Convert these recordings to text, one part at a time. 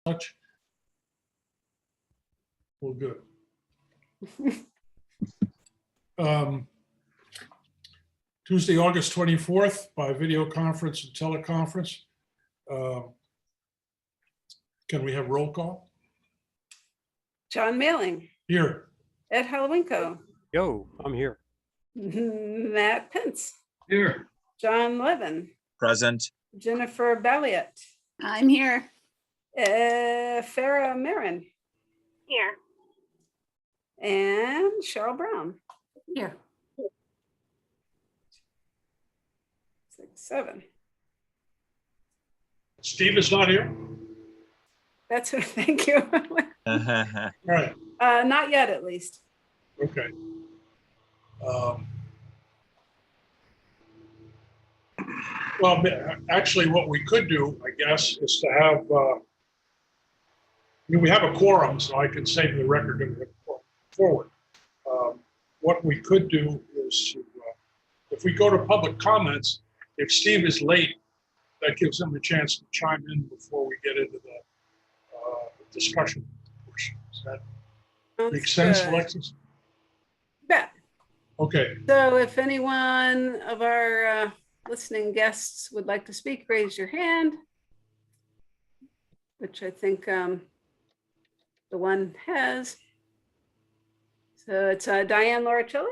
Much. Well, good. Tuesday, August 24th, by video conference and teleconference. Can we have roll call? John Mailing, Here. Ed Halowinko, Yo, I'm here. Matt Pence, Here. John Levin, Present. Jennifer Balliet, I'm here. Farah Marin, Here. and Cheryl Brown. Here. 6, 7. Steve is not here? That's what, thank you. All right, Not yet, at least. okay. Well, actually, what we could do, I guess, is to have, we have a quorum, so I can say to the record that we have a quorum forward. What we could do is, if we go to public comments, if Steve is late, that gives him a chance to chime in before we get into the discussion portion. Does that make sense, Good. Alexis? Yeah. Okay. So if anyone of our listening guests would like to speak, raise your hand, which I think the one has. So it's Diane Lauricella.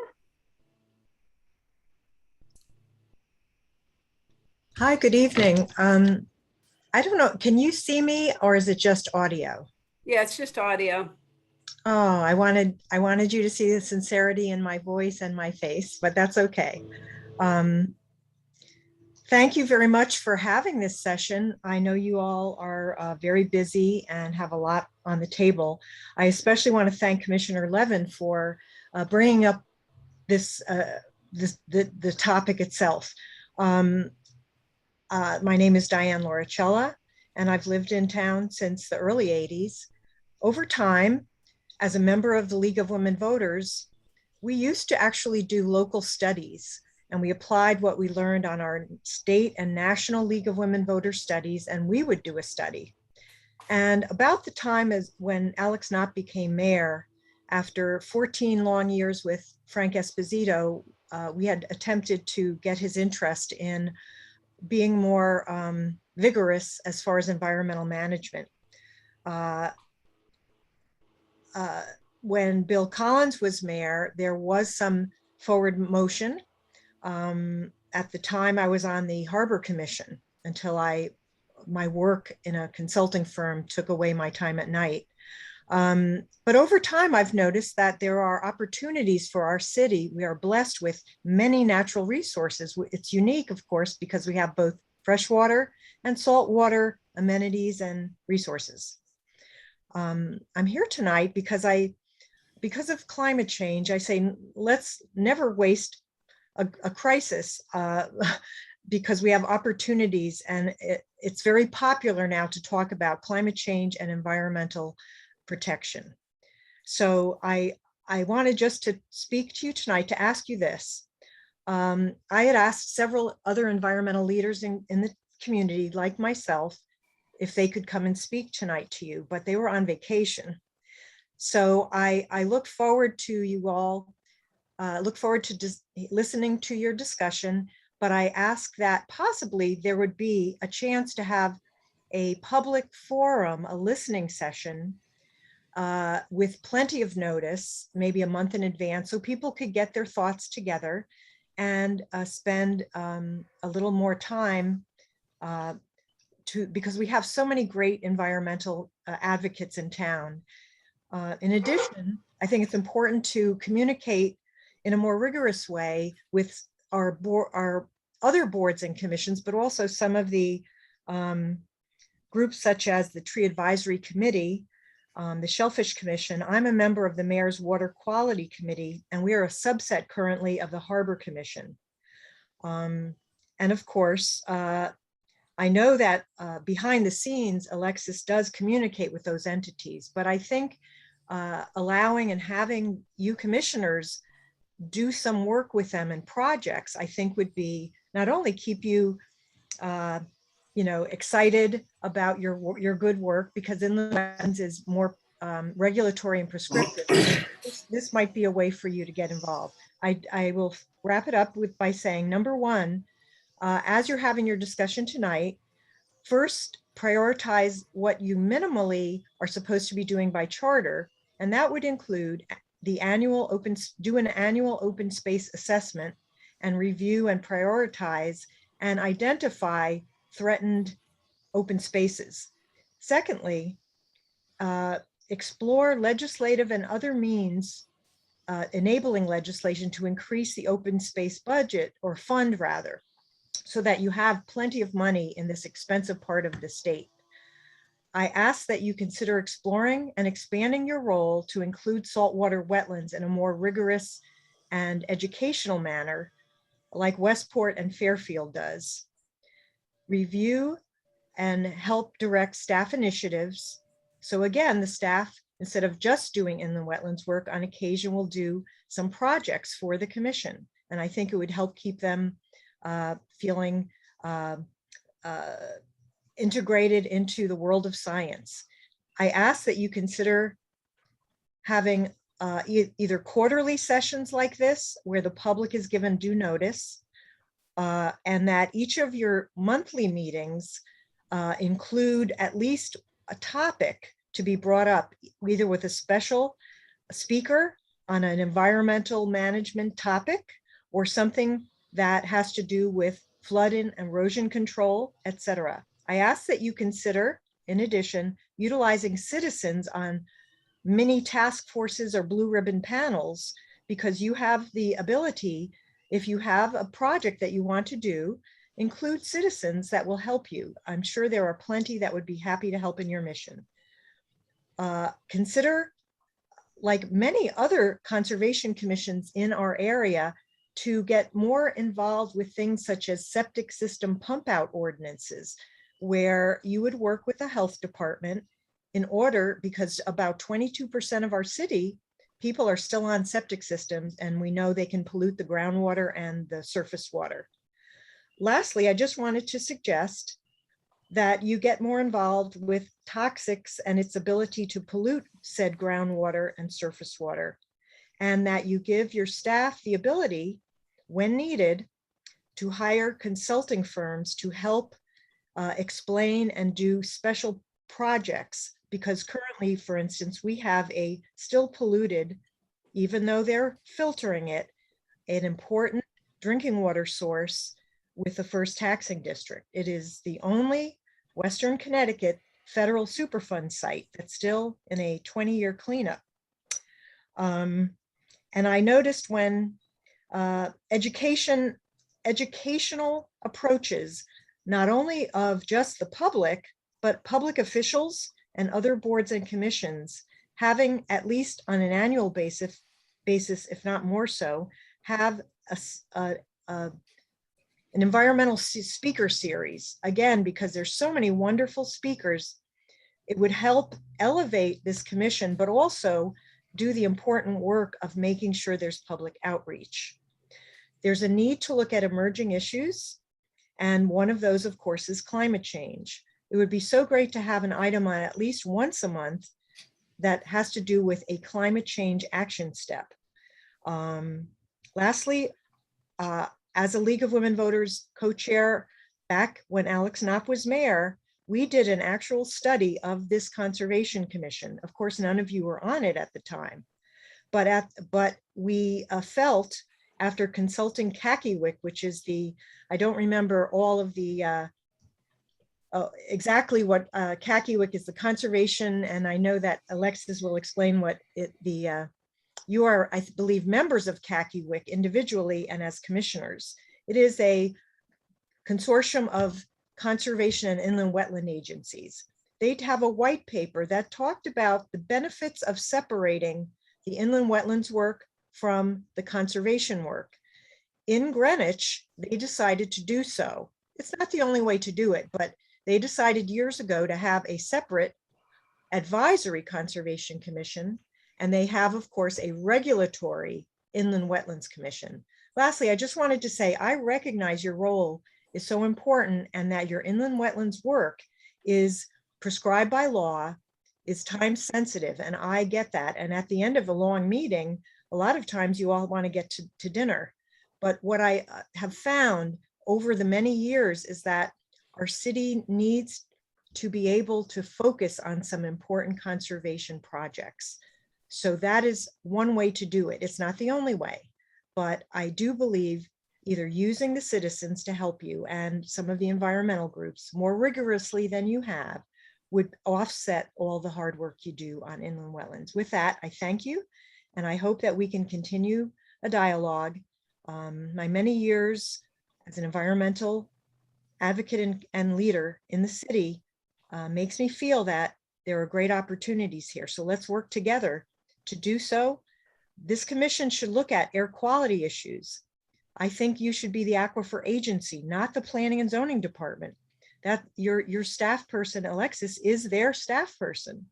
Hi, good evening. I don't know, can you see me or is it just audio? Yeah, it's just audio. Oh, I wanted you to see the sincerity in my voice and my face, but that's okay. Thank you very much for having this session. I know you all are very busy and have a lot on the table. I especially want to thank Commissioner Levin for bringing up this, the topic itself. My name is Diane Lauricella, and I've lived in town since the early 80s. Over time, as a member of the League of Women Voters, we used to actually do local studies, and we applied what we learned on our state and national League of Women Voters studies, and we would do a study. And about the time as when Alex Knott became mayor, after 14 long years with Frank Esposito, we had attempted to get his interest in being more vigorous as far as environmental management. When Bill Collins was mayor, there was some forward motion. At the time I was on the Harbor Commission until my work in a consulting firm took away my time at night. But over time, I've noticed that there are opportunities for our city. We are blessed with many natural resources. It's unique, of course, because we have both freshwater and saltwater amenities and resources. I'm here tonight because of climate change. I say, let's never waste a crisis because we have opportunities, and it's very popular now to talk about climate change and environmental protection. So I wanted just to speak to you tonight to ask you this. I had asked several other environmental leaders in the community like myself if they could come and speak tonight to you, but they were on vacation. So I look forward to you all, look forward to listening to your discussion, but I ask that possibly there would be a chance to have a public forum, a listening session with plenty of notice, maybe a month in advance, so people could get their thoughts together and spend a little more time because we have so many great environmental advocates in town. In addition, I think it's important to communicate in a more rigorous way with our other boards and commissions, but also some of the groups such as the Tree Advisory Committee, the Shellfish Commission. I'm a member of the Mayor's Water Quality Committee, and we are a subset currently of the Harbor Commission. And of course, I know that behind the scenes, Alexis does communicate with those entities, but I think allowing and having you commissioners do some work with them and projects, I think would be not only keep you excited about your good work, because inland wetlands is more regulatory and prescriptive. This might be a way for you to get involved. I will wrap it up by saying, number one, as you're having your discussion tonight, first prioritize what you minimally are supposed to be doing by charter, and that would include do an annual open space assessment and review and prioritize and identify threatened open spaces. Secondly, explore legislative and other means enabling legislation to increase the open space budget, or fund rather, so that you have plenty of money in this expensive part of the state. I ask that you consider exploring and expanding your role to include saltwater wetlands in a more rigorous and educational manner, like Westport and Fairfield does. Review and help direct staff initiatives. So again, the staff, instead of just doing inland wetlands work, on occasion will do some projects for the commission. And I think it would help keep them feeling integrated into the world of science. I ask that you consider having either quarterly sessions like this, where the public is given due notice, and that each of your monthly meetings include at least a topic to be brought up, either with a special speaker on an environmental management topic, or something that has to do with flood and erosion control, etc. I ask that you consider, in addition, utilizing citizens on mini task forces or blue ribbon panels, because you have the ability, if you have a project that you want to do, include citizens that will help you. I'm sure there are plenty that would be happy to help in your mission. Consider, like many other conservation commissions in our area, to get more involved with things such as septic system pump out ordinances, where you would work with the health department in order, because about 22% of our city people are still on septic systems, and we know they can pollute the groundwater and the surface water. Lastly, I just wanted to suggest that you get more involved with toxics and its ability to pollute said groundwater and surface water, and that you give your staff the ability, when needed, to hire consulting firms to help explain and do special projects. Because currently, for instance, we have a still polluted, even though they're filtering it, an important drinking water source with the First Taxing District. It is the only Western Connecticut federal Superfund site that's still in a 20-year cleanup. And I noticed when educational approaches, not only of just the public, but public officials and other boards and commissions, having at least on an annual basis, if not more so, have an environmental speaker series. Again, because there's so many wonderful speakers, it would help elevate this commission, but also do the important work of making sure there's public outreach. There's a need to look at emerging issues, and one of those, of course, is climate change. It would be so great to have an item on at least once a month that has to do with a climate change action step. Lastly, as a League of Women Voters co-chair, back when Alex Knopp was mayor, we did an actual study of this Conservation Commission. Of course, none of you were on it at the time, but we felt, after consulting Kakiwick, which is the, I don't remember all of the exactly what Kakiwick is, the conservation, and I know that Alexis will explain what you are, I believe, members of Kakiwick individually and as commissioners. It is a consortium of conservation and inland wetland agencies. They'd have a white paper that talked about the benefits of separating the inland wetlands work from the conservation work. In Greenwich, they decided to do so. It's not the only way to do it, but they decided years ago to have a separate advisory conservation commission, and they have, of course, a regulatory inland wetlands commission. Lastly, I just wanted to say, I recognize your role is so important, and that your inland wetlands work is prescribed by law, is time sensitive, and I get that. And at the end of a long meeting, a lot of times you all want to get to dinner. But what I have found over the many years is that our city needs to be able to focus on some important conservation projects. So that is one way to do it. It's not the only way, but I do believe either using the citizens to help you and some of the environmental groups more rigorously than you have would offset all the hard work you do on inland wetlands. With that, I thank you, and I hope that we can continue a dialogue. My many years as an environmental advocate and leader in the city makes me feel that there are great opportunities here. So let's work together to do so. This commission should look at air quality issues. I think you should be the aquifer agency, not the planning and zoning department. That your staff person, Alexis, is their staff person.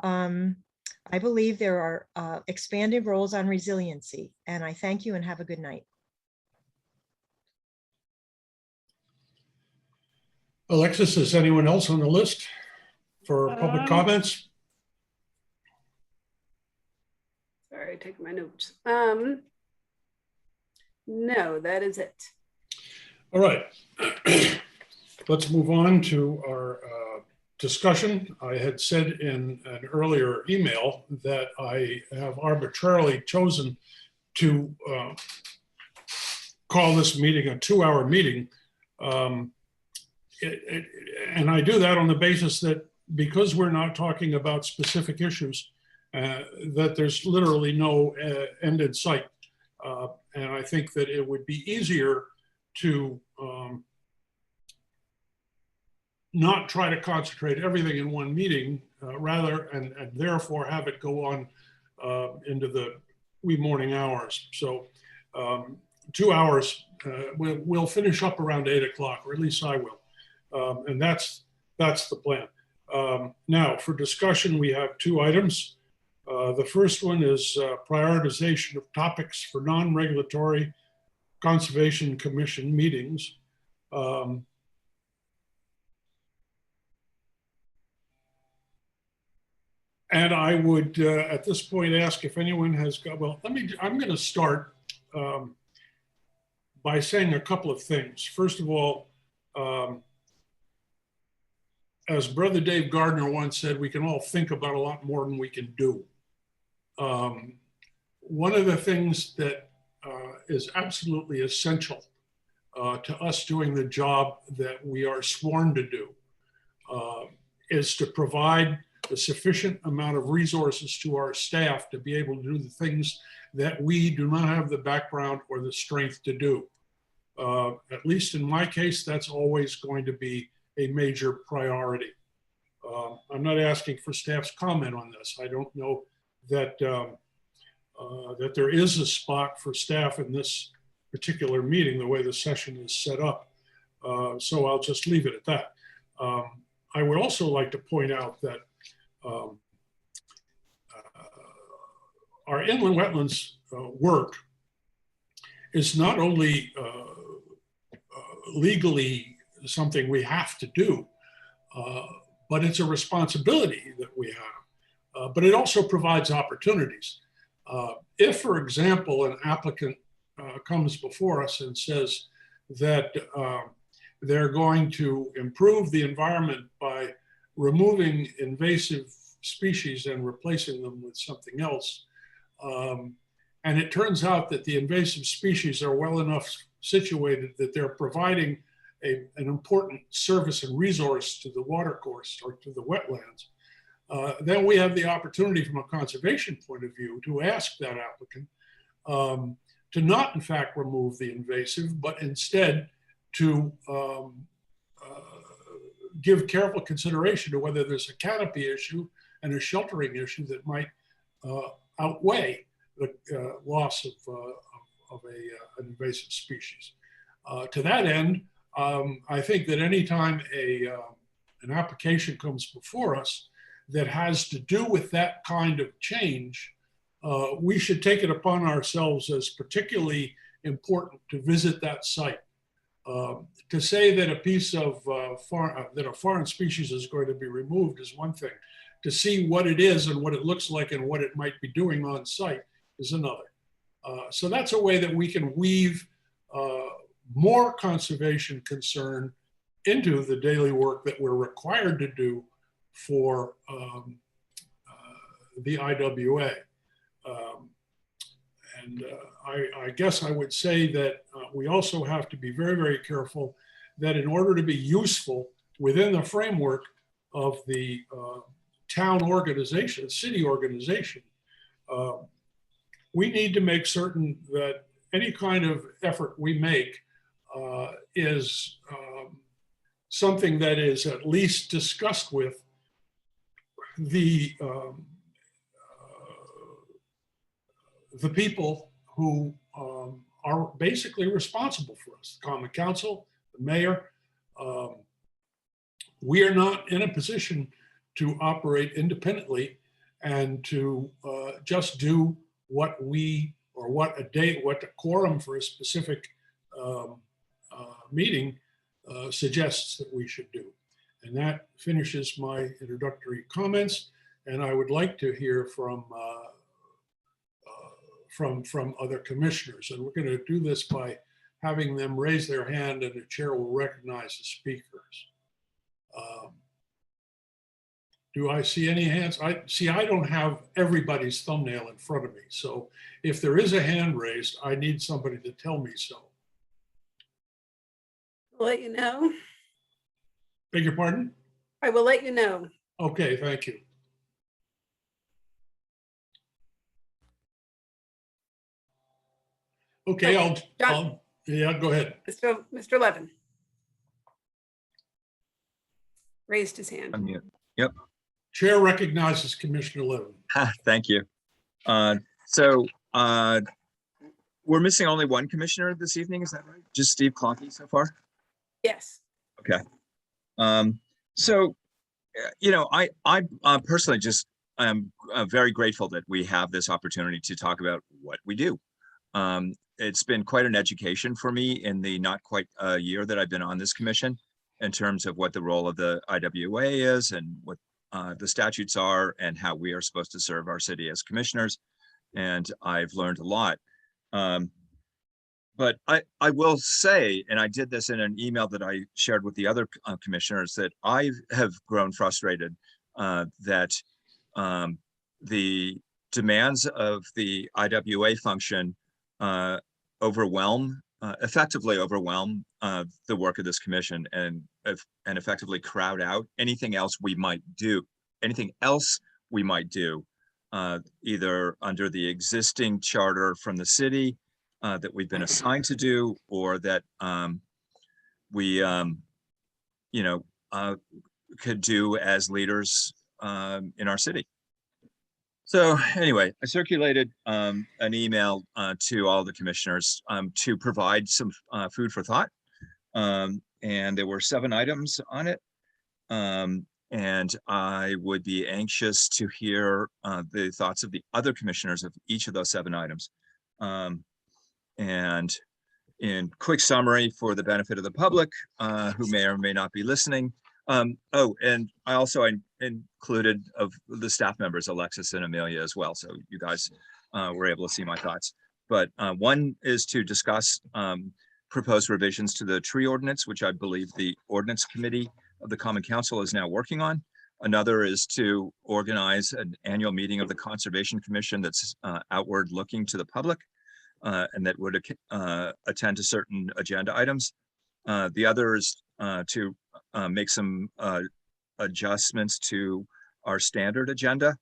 I believe there are expanded roles on resiliency, and I thank you and have a good night. Alexis, is anyone else on the list for public comments? Sorry, taking my notes. No, that is it. All right. Let's move on to our discussion. I had said in an earlier email that I have arbitrarily chosen to call this meeting a 2-hour meeting. And I do that on the basis that because we're not talking about specific issues, that there's literally no end in sight. And I think that it would be easier to not try to concentrate everything in one meeting, rather, and therefore have it go on into the wee morning hours. So 2 hours, we'll finish up around 8 o'clock, or at least I will. And that's the plan. Now, for discussion, we have 2 items. The first one is prioritization of topics for non-regulatory Conservation Commission meetings. And I would, at this point, ask if anyone has got, well, I'm going to start by saying a couple of things. First of all, as Brother Dave Gardner once said, we can all think about a lot more than we can do. One of the things that is absolutely essential to us doing the job that we are sworn to do is to provide a sufficient amount of resources to our staff to be able to do the things that we do not have the background or the strength to do. At least in my case, that's always going to be a major priority. I'm not asking for staff's comment on this. I don't know that that there is a spot for staff in this particular meeting, the way the session is set up. So I'll just leave it at that. I would also like to point out that our inland wetlands work is not only legally something we have to do, but it's a responsibility that we have. But it also provides opportunities. If, for example, an applicant comes before us and says that they're going to improve the environment by removing invasive species and replacing them with something else, and it turns out that the invasive species are well enough situated that they're providing an important service and resource to the watercourse or to the wetlands, then we have the opportunity from a conservation point of view to ask that applicant to not in fact remove the invasive, but instead to give careful consideration to whether there's a canopy issue and a sheltering issue that might outweigh the loss of an invasive species. To that end, I think that anytime an application comes before us that has to do with that kind of change, we should take it upon ourselves as particularly important to visit that site To say that a piece of that a foreign species is going to be removed is one thing. To see what it is and what it looks like and what it might be doing on site is another. So that's a way that we can weave more conservation concern into the daily work that we're required to do for the IWA. I guess I would say that we also have to be very, very careful that in order to be useful within the framework of the town organization, city organization, we need to make certain that any kind of effort we make is something that is at least discussed with the people who are basically responsible for us, the Common Council, the mayor. We are not in a position to operate independently and to just do what we, or what the quorum for a specific meeting suggests that we should do. And that finishes my introductory comments. And I would like to hear from other commissioners. And we're going to do this by having them raise their hand, and the chair will recognize the speakers. Do I see any hands? I don't have everybody's thumbnail in front of me. So if there is a hand raised, I need somebody to tell me so. I'll let you know. Beg your pardon? I will let you know. Okay, thank you. Okay, yeah, go ahead. Mr. Levin raised his hand. Unmute. Yep. Chair recognizes Commissioner Levin. Thank you. So we're missing only one commissioner this evening. Is that right? Just Steve Clonkey so far? Yes. Okay. So, I personally just am very grateful that we have this opportunity to talk about what we do. It's been quite an education for me in the not quite a year that I've been on this commission in terms of what the role of the IWA is and what the statutes are and how we are supposed to serve our city as commissioners. And I've learned a lot. But I will say, and I did this in an email that I shared with the other commissioners, that I have grown frustrated that the demands of the IWA function effectively overwhelm the work of this commission and effectively crowd out anything else we might do, either under the existing charter from the city that we've been assigned to do, or that we could do as leaders in our city. So anyway, I circulated an email to all the commissioners to provide some food for thought. And there were 7 items on it. And I would be anxious to hear the thoughts of the other commissioners of each of those 7 items. And in quick summary for the benefit of the public who may or may not be listening. And I also included of the staff members, Alexis and Amelia as well. So you guys were able to see my thoughts. But one is to discuss proposed revisions to the tree ordinance, which I believe the ordinance committee of the Common Council is now working on. Another is to organize an annual meeting of the Conservation Commission that's outward looking to the public and that would attend to certain agenda items. The other is to make some adjustments to our standard agenda.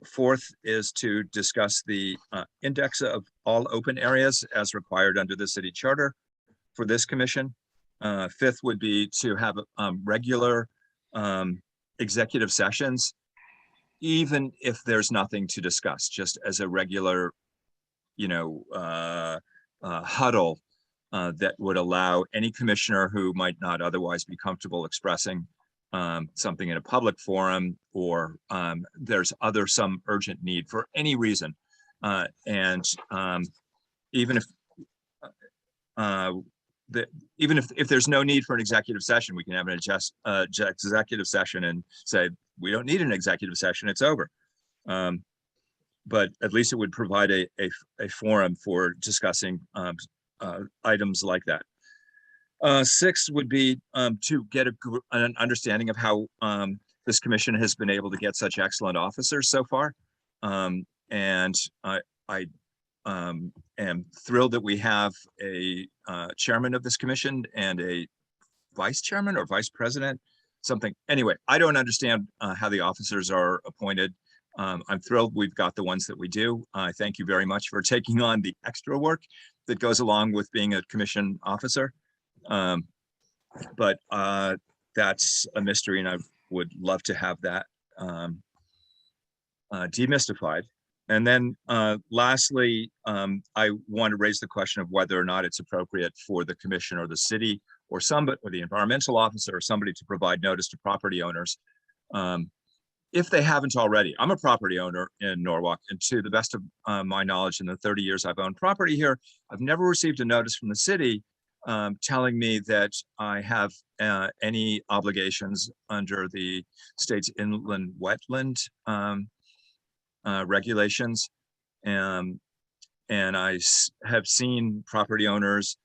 Fourth is to discuss the index of all open areas as required under the city charter for this commission. Fifth would be to have regular executive sessions, even if there's nothing to discuss, just as a regular, huddle that would allow any commissioner who might not otherwise be comfortable expressing something in a public forum, or there's some urgent need for any reason. Even if even if there's no need for an executive session, we can have an executive session and say, we don't need an executive session, it's over. But at least it would provide a forum for discussing items like that. 6 would be to get an understanding of how this commission has been able to get such excellent officers so far. And I am thrilled that we have a chairman of this commission and a vice chairman or vice president, something. Anyway, I don't understand how the officers are appointed. I'm thrilled we've got the ones that we do. I thank you very much for taking on the extra work that goes along with being a commission officer. But that's a mystery, and I would love to have that demystified. And then lastly, I want to raise the question of whether or not it's appropriate for the commission or the city or somebody, or the environmental officer or somebody, to provide notice to property owners if they haven't already. I'm a property owner in Norwalk, and to the best of my knowledge, in the 30 years I've owned property here, I've never received a notice from the city telling me that I have any obligations under the state's inland wetland regulations. And I have seen property owners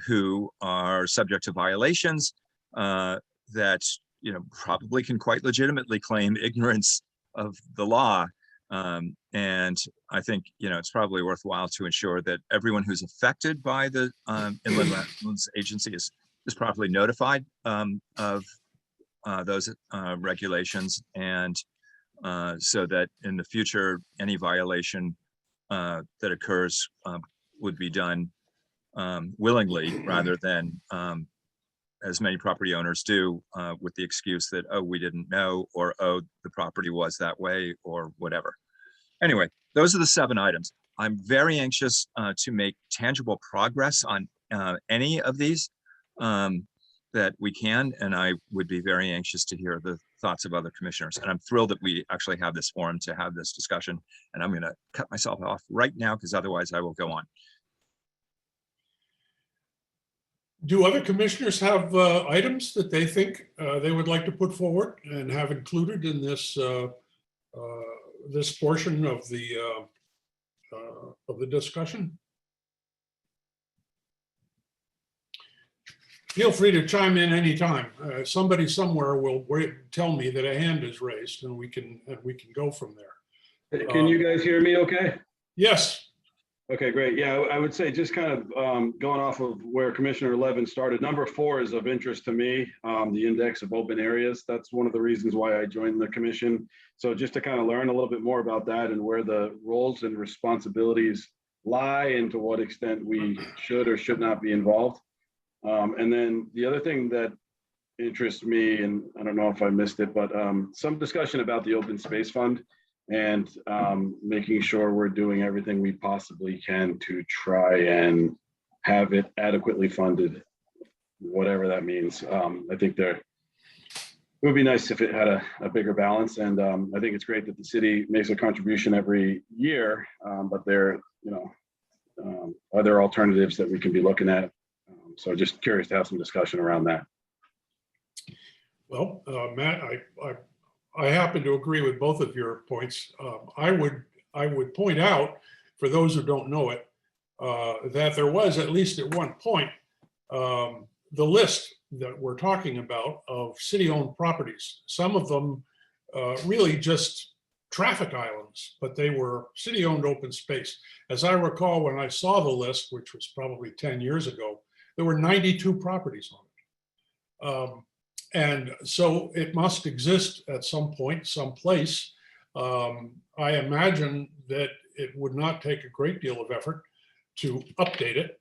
who are subject to violations that, you know, probably can quite legitimately claim ignorance of the law. And I think, you know, it's probably worthwhile to ensure that everyone who's affected by the Inland Wetlands Agency is properly notified of those regulations, and so that in the future, any violation that occurs would be done willingly, rather than as many property owners do with the excuse that, oh, we didn't know, or, oh, the property was that way, or whatever. Anyway, those are the 7 items. I'm very anxious to make tangible progress on any of these that we can, and I would be very anxious to hear the thoughts of other commissioners. And I'm thrilled that we actually have this forum to have this discussion. And I'm going to cut myself off right now, because otherwise I will go on. Do other commissioners have items that they think they would like to put forward and have included in this this portion of the discussion? Feel free to chime in anytime. Somebody somewhere will tell me that a hand is raised, and we can go from there. Can you guys hear me okay? Yes. Okay, great. Yeah, I would say, just kind of going off of where Commissioner Levin started, number 4 is of interest to me, the index of open areas. That's one of the reasons why I joined the commission. So just to kind of learn a little bit more about that and where the roles and responsibilities lie, and to what extent we should or should not be involved. And then the other thing that interests me, and I don't know if I missed it, but some discussion about the Open Space Fund, and making sure we're doing everything we possibly can to try and have it adequately funded, whatever that means. I think it would be nice if it had a bigger balance, and I think it's great that the city makes a contribution every year, but there, you know, are there alternatives that we can be looking at? So just curious to have some discussion around that. Well, Matt, I happen to agree with both of your points. I would point out, for those who don't know it, that there was, at least at one point, the list that we're talking about of city-owned properties. Some of them really just traffic islands, but they were city-owned open space. As I recall, when I saw the list, which was probably 10 years ago, there were 92 properties on it. And so it must exist at some point, someplace. I imagine that it would not take a great deal of effort to update it,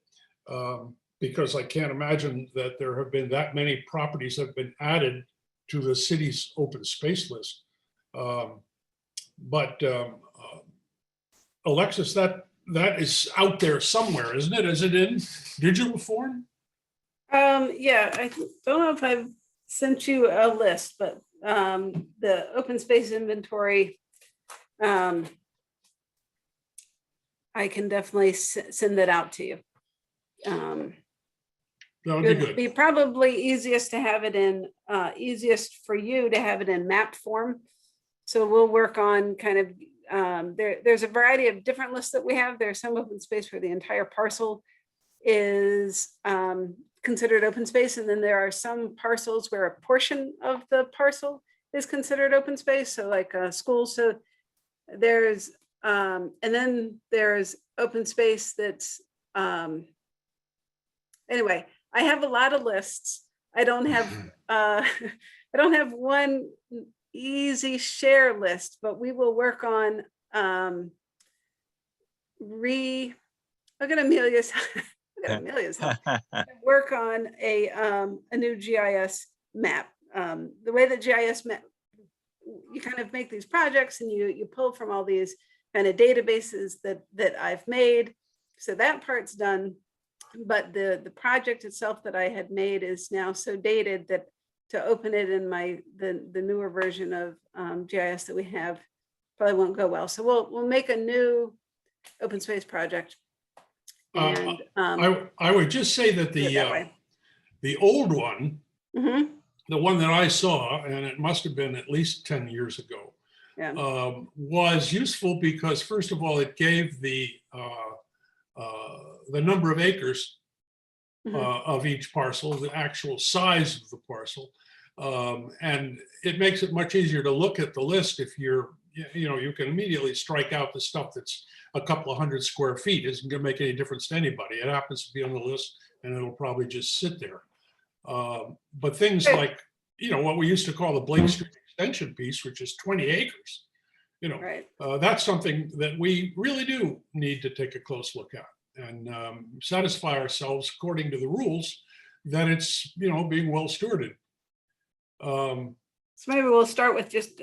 because I can't imagine that there have been that many properties that have been added to the city's open space list. But Alexis, that is out there somewhere, isn't it? Is it in digital form? Yeah, I don't know if I've sent you a list, but the open space inventory, I can definitely send that out to you. That would be It would good. be probably easiest to have it in, easiest for you to have it in map form. So we'll work on kind of, there's a variety of different lists that we have. There's some open space where the entire parcel is considered open space. And then there are some parcels where a portion of the parcel is considered open space. So like a school. So there's, and then there's open space that's, anyway, I have a lot of lists. I don't have, I don't have one easy share list, but we will work on look at Amelia's, look at Amelia's help. Work on a new GIS map. The way that GIS map, you kind of make these projects and you pull from all these kind of databases that I've made. So that part's done. But the project itself that I had made is now so dated that to open it in the newer version of GIS that we have probably won't go well. So we'll make a new open space project. And I would just say that do it that way. the old one, Mhm. the one that I saw, and it must have been at least 10 years ago, Yeah. was useful because first of all, it gave the number of acres of each parcel, the actual size of the parcel. And it makes it much easier to look at the list if you can immediately strike out the stuff that's a couple of hundred square feet. Isn't going to make any difference to anybody. It happens to be on the list and it'll probably just sit there. But things like, what we used to call the Blake Street extension piece, which is 20 acres, Right. that's something that we really do need to take a close look at and satisfy ourselves according to the rules that it's, being well stewarded. So maybe we'll start with just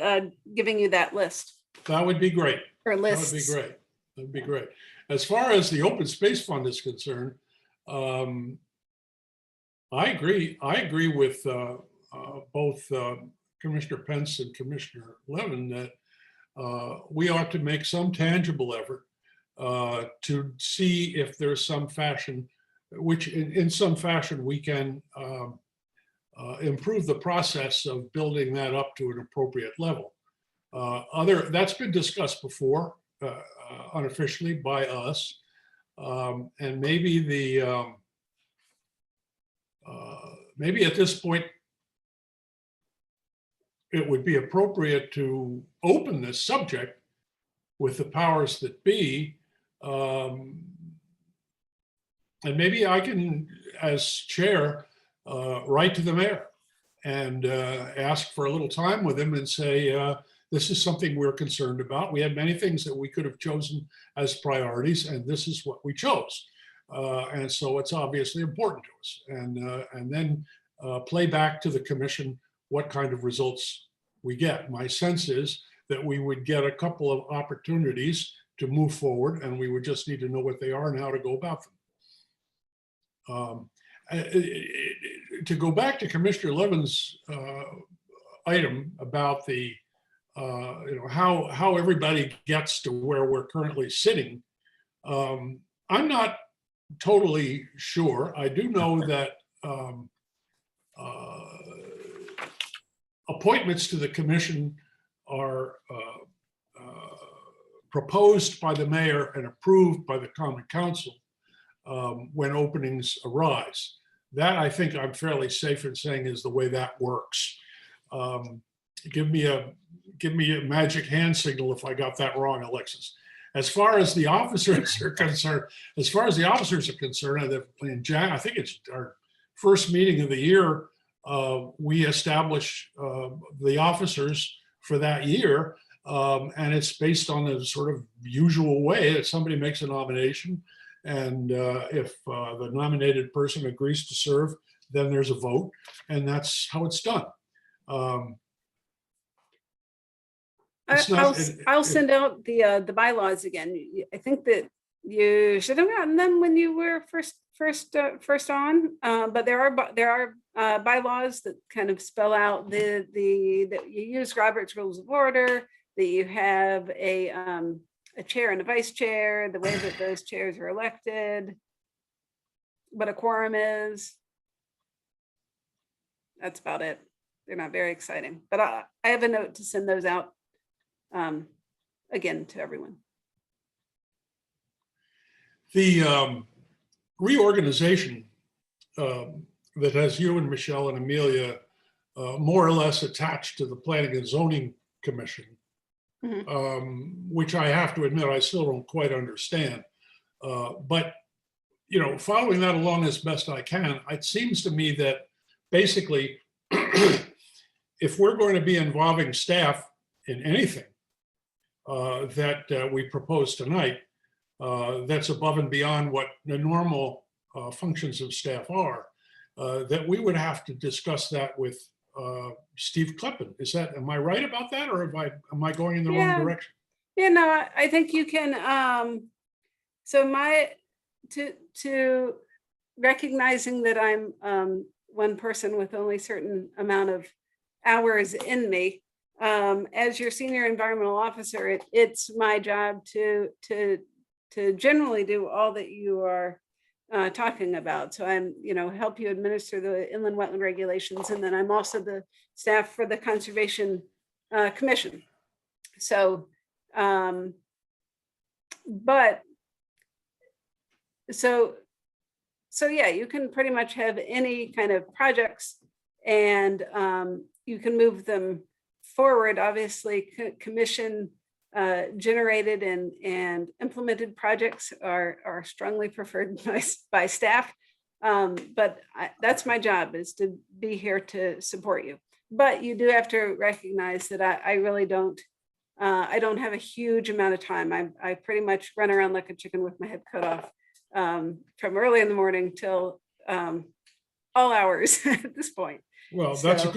giving you that list That would be great. or That lists. would be great. That would be great. As far as the open space fund is concerned, I agree with both Commissioner Pence and Commissioner Levin that we ought to make some tangible effort to see if there's some fashion, which in some fashion we can improve the process of building that up to an appropriate level. That's been discussed before, unofficially by us, and maybe maybe at this point it would be appropriate to open this subject with the powers that be. And maybe I can, as chair, write to the mayor and ask for a little time with him and say, this is something we're concerned about. We had many things that we could have chosen as priorities, and this is what we chose. And so it's obviously important to us. And then play back to the commission what kind of results we get. My sense is that we would get a couple of opportunities to move forward, and we would just need to know what they are and how to go about them. To go back to Commissioner Levin's item about the how everybody gets to where we're currently sitting, I'm not totally sure. I do know that appointments to the commission are proposed by the mayor and approved by the common council when openings arise. That, I think I'm fairly safe in saying, is the way that works. Give me a magic hand signal if I got that wrong, Alexis. As far as the officers are concerned, I think it's our first meeting of the year, we establish the officers for that year. And it's based on the sort of usual way that somebody makes a nomination. And if the nominated person agrees to serve, then there's a vote, and that's how it's done. I'll send out the bylaws again. I think that you should have gotten them when you were first on, but there are bylaws that kind of spell out that you use Robert's Rules of Order, that you have a chair and a vice chair, the way that those chairs are elected, what a quorum is. that's about it. They're not very exciting, but I have a note to send those out again to everyone. The reorganization that has you and Michelle and Amelia more or less attached to the Planning and Zoning Commission, which I have to admit, I still don't quite understand. But, you know, following that along as best I can, it seems to me that basically, if we're going to be involving staff in anything that we propose tonight, that's above and beyond what the normal functions of staff are, that we would have to discuss that with Steve Kleppen. Am I right about that, or am I going in the wrong direction? Yeah, no, I think you can. So to recognizing that I'm one person with only a certain amount of hours in me, as your senior environmental officer, it's my job to generally do all that you are talking about. So I'm, help you administer the inland wetland regulations, and then I'm also the staff for the Conservation Commission. So, so yeah, you can pretty much have any kind of projects, and you can move them forward. Obviously, commission generated and implemented projects are strongly preferred by staff. But that's my job, is to be here to support you. But you do have to recognize that I really don't, I don't have a huge amount of time. I pretty much run around like a chicken with my head cut off from early in the morning till all hours at this point. Well, that's a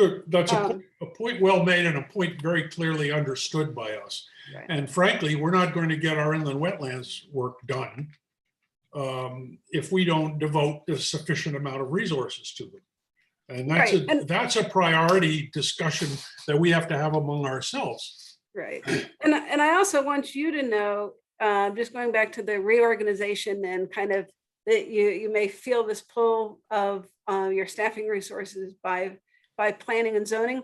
point well made, and a point very clearly understood by us. Right. And frankly, we're not going to get our inland wetlands work done if we don't devote a sufficient amount of resources to them. And that's a priority discussion that we have to have among ourselves. Right. And I also want you to know, just going back to the reorganization, and kind of that you may feel this pull of your staffing resources by planning and zoning.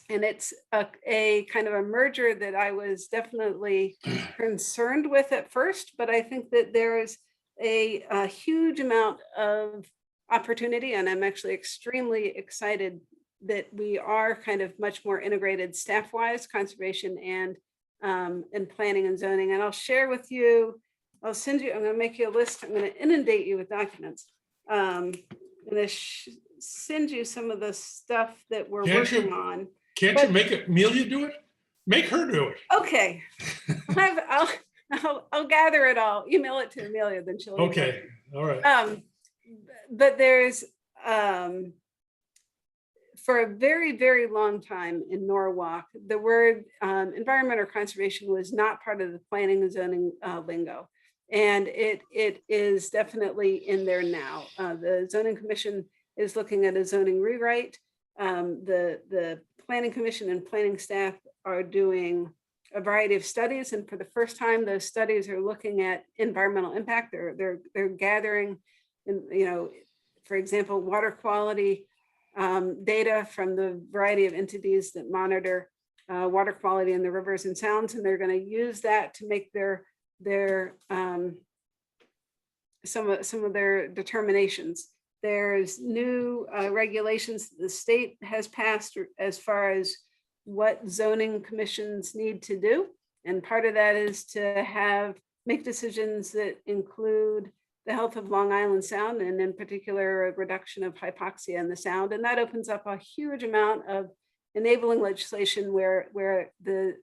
And it's a kind of a merger that I was definitely concerned with at first, but I think that there is a huge amount of opportunity, and I'm actually extremely excited that we are kind of much more integrated staff-wise, conservation and planning and zoning. And I'll share with you, I'm going to make you a list. I'm going to inundate you with documents. I'm going to send you some of the stuff that we're working on. Can't you make Amelia do it? Make her do it. Okay. I'll gather it all, email it to Amelia, then she'll. Okay, all right. But there's, for a very, very long time in Norwalk, the word environment or conservation was not part of the planning and zoning lingo. And it is definitely in there now. The zoning commission is looking at a zoning rewrite. The planning commission and planning staff are doing a variety of studies, and for the first time, those studies are looking at environmental impact. They're gathering, for example, water quality data from the variety of entities that monitor water quality in the rivers and sounds, and they're going to use that to make some of their determinations. There's new regulations that the state has passed as far as what zoning commissions need to do. And part of that is to make decisions that include the health of Long Island Sound, and in particular, a reduction of hypoxia in the sound. And that opens up a huge amount of enabling legislation where the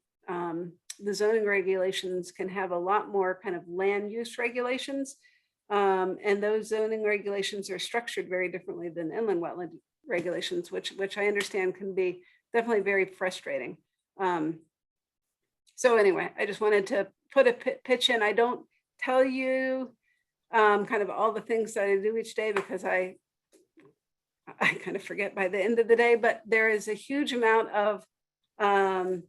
zoning regulations can have a lot more kind of land use regulations. And those zoning regulations are structured very differently than inland wetland regulations, which I understand can be definitely very frustrating. So anyway, I just wanted to put a pitch in. I don't tell you kind of all the things that I do each day, because I kind of forget by the end of the day, but there is a huge amount of kind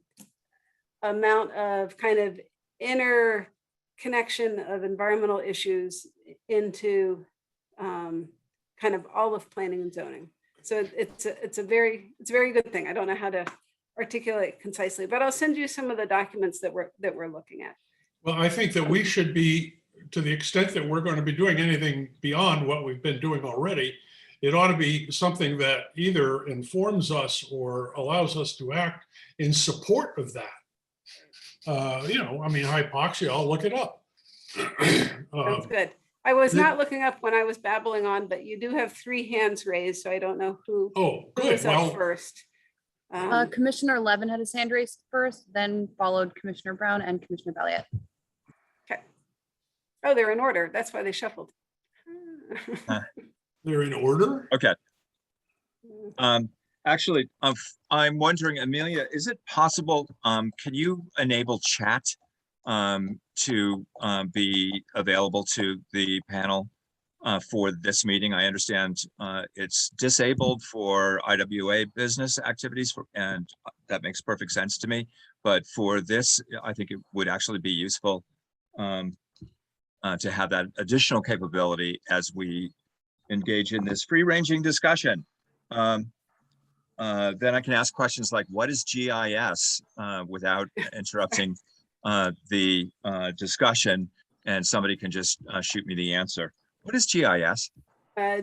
of inner connection of environmental issues into kind of all of planning and zoning. So it's a very good thing. I don't know how to articulate concisely, but I'll send you some of the documents that we're looking at. Well, I think that we should be, to the extent that we're going to be doing anything beyond what we've been doing already, it ought to be something that either informs us or allows us to act in support of that. I mean, hypoxia, I'll look it up. Sounds good. I was the- not looking up when I was babbling on, but you do have 3 hands raised, so I don't know who Oh, good. was up Well, first. Commissioner Levin had his hand raised first, then followed Commissioner Brown and Commissioner Balliet. Okay. Oh, they're in order. That's why they shuffled. they're in order? Okay. Actually, I'm wondering, Amelia, is it possible, can you enable chat to be available to the panel for this meeting? I understand it's disabled for IWA business activities, and that makes perfect sense to me. But for this, I think it would actually be useful to have that additional capability as we engage in this free-ranging discussion. Then I can ask questions like, what is GIS without interrupting the discussion, and somebody can just shoot me the answer. What is GIS?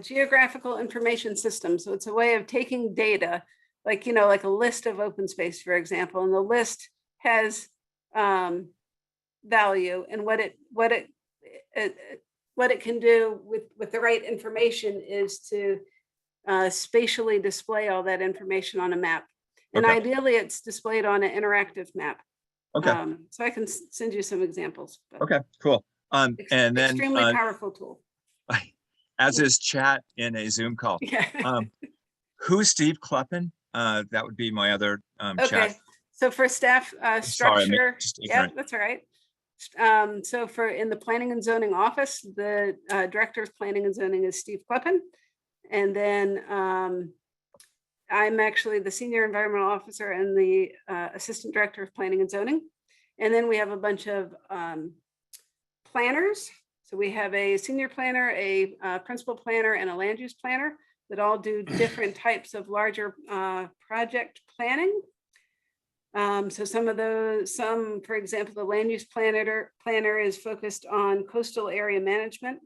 Geographical Information System. So it's a way of taking data, like, like a list of open space, for example, and the list has value, and what it can do with the right information is to spatially display all that information on a map. And Okay. ideally it's displayed on an interactive map. Okay. So I can send you some examples. But Okay, cool. And then extremely powerful tool. as is chat in a Zoom call. Yeah. Who's Steve Kleppen? That would be my other Okay. chat. So for staff Sorry, I'm structure, just yeah, ignorant. that's all right. So for in the Planning and Zoning office, the Director of Planning and Zoning is Steve Kleppen. And then I'm actually the Senior Environmental Officer and the Assistant Director of Planning and Zoning. And then we have a bunch of planners. So we have a senior planner, a principal planner, and a land use planner that all do different types of larger project planning. So for example, the land use planner is focused on coastal area management,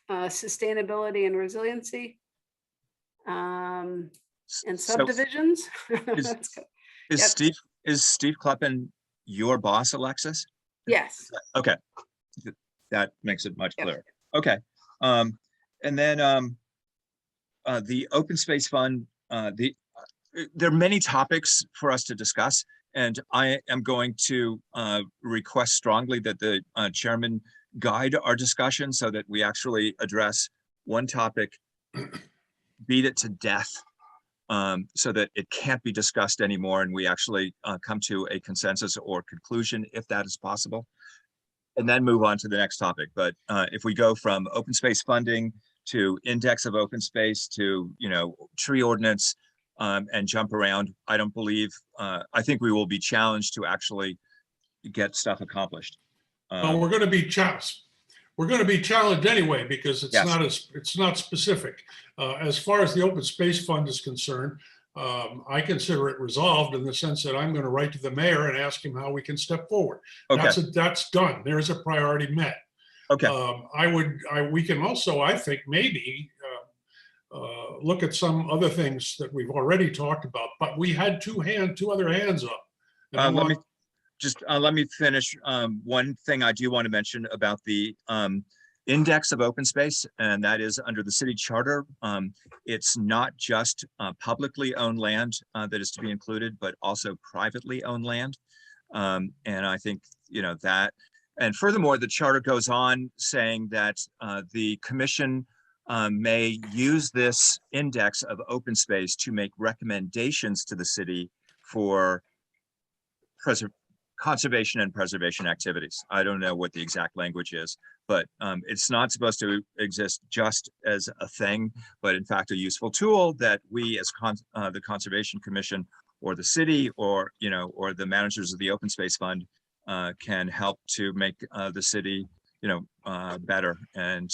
sustainability and resiliency, and So subdivisions. is- That's good. is Yep. Steve Kleppen your boss, Alexis? Yes. Okay, that makes it much Yep. clearer. Okay, and then the Open Space Fund. There are many topics for us to discuss, and I am going to request strongly that the chairman guide our discussion so that we actually address one topic, beat it to death, so that it can't be discussed anymore, and we actually come to a consensus or conclusion if that is possible, and then move on to the next topic. But if we go from open space funding to index of open space to tree ordinance, and jump around, I don't believe, I think we will be challenged to actually get stuff accomplished. Well, we're going to be challenged. We're going to be challenged anyway, because Yes. it's not specific. As far as the Open Space Fund is concerned, I consider it resolved in the sense that I'm going to write to the mayor and ask him how we can step forward. Okay, That's done. There's a priority met. okay, We can also, I think, maybe look at some other things that we've already talked about, but we had two other hands up. And I let me want- let me finish. One thing I do want to mention about the index of open space, and that is under the city charter. It's not just publicly owned land that is to be included, but also privately owned land. And I think, that, and furthermore, the charter goes on saying that the commission may use this index of open space to make recommendations to the city for conservation and preservation activities. I don't know what the exact language is, but it's not supposed to exist just as a thing, but in fact, a useful tool that we as the Conservation Commission or the city or the managers of the Open Space Fund can help to make the city, Okay. better and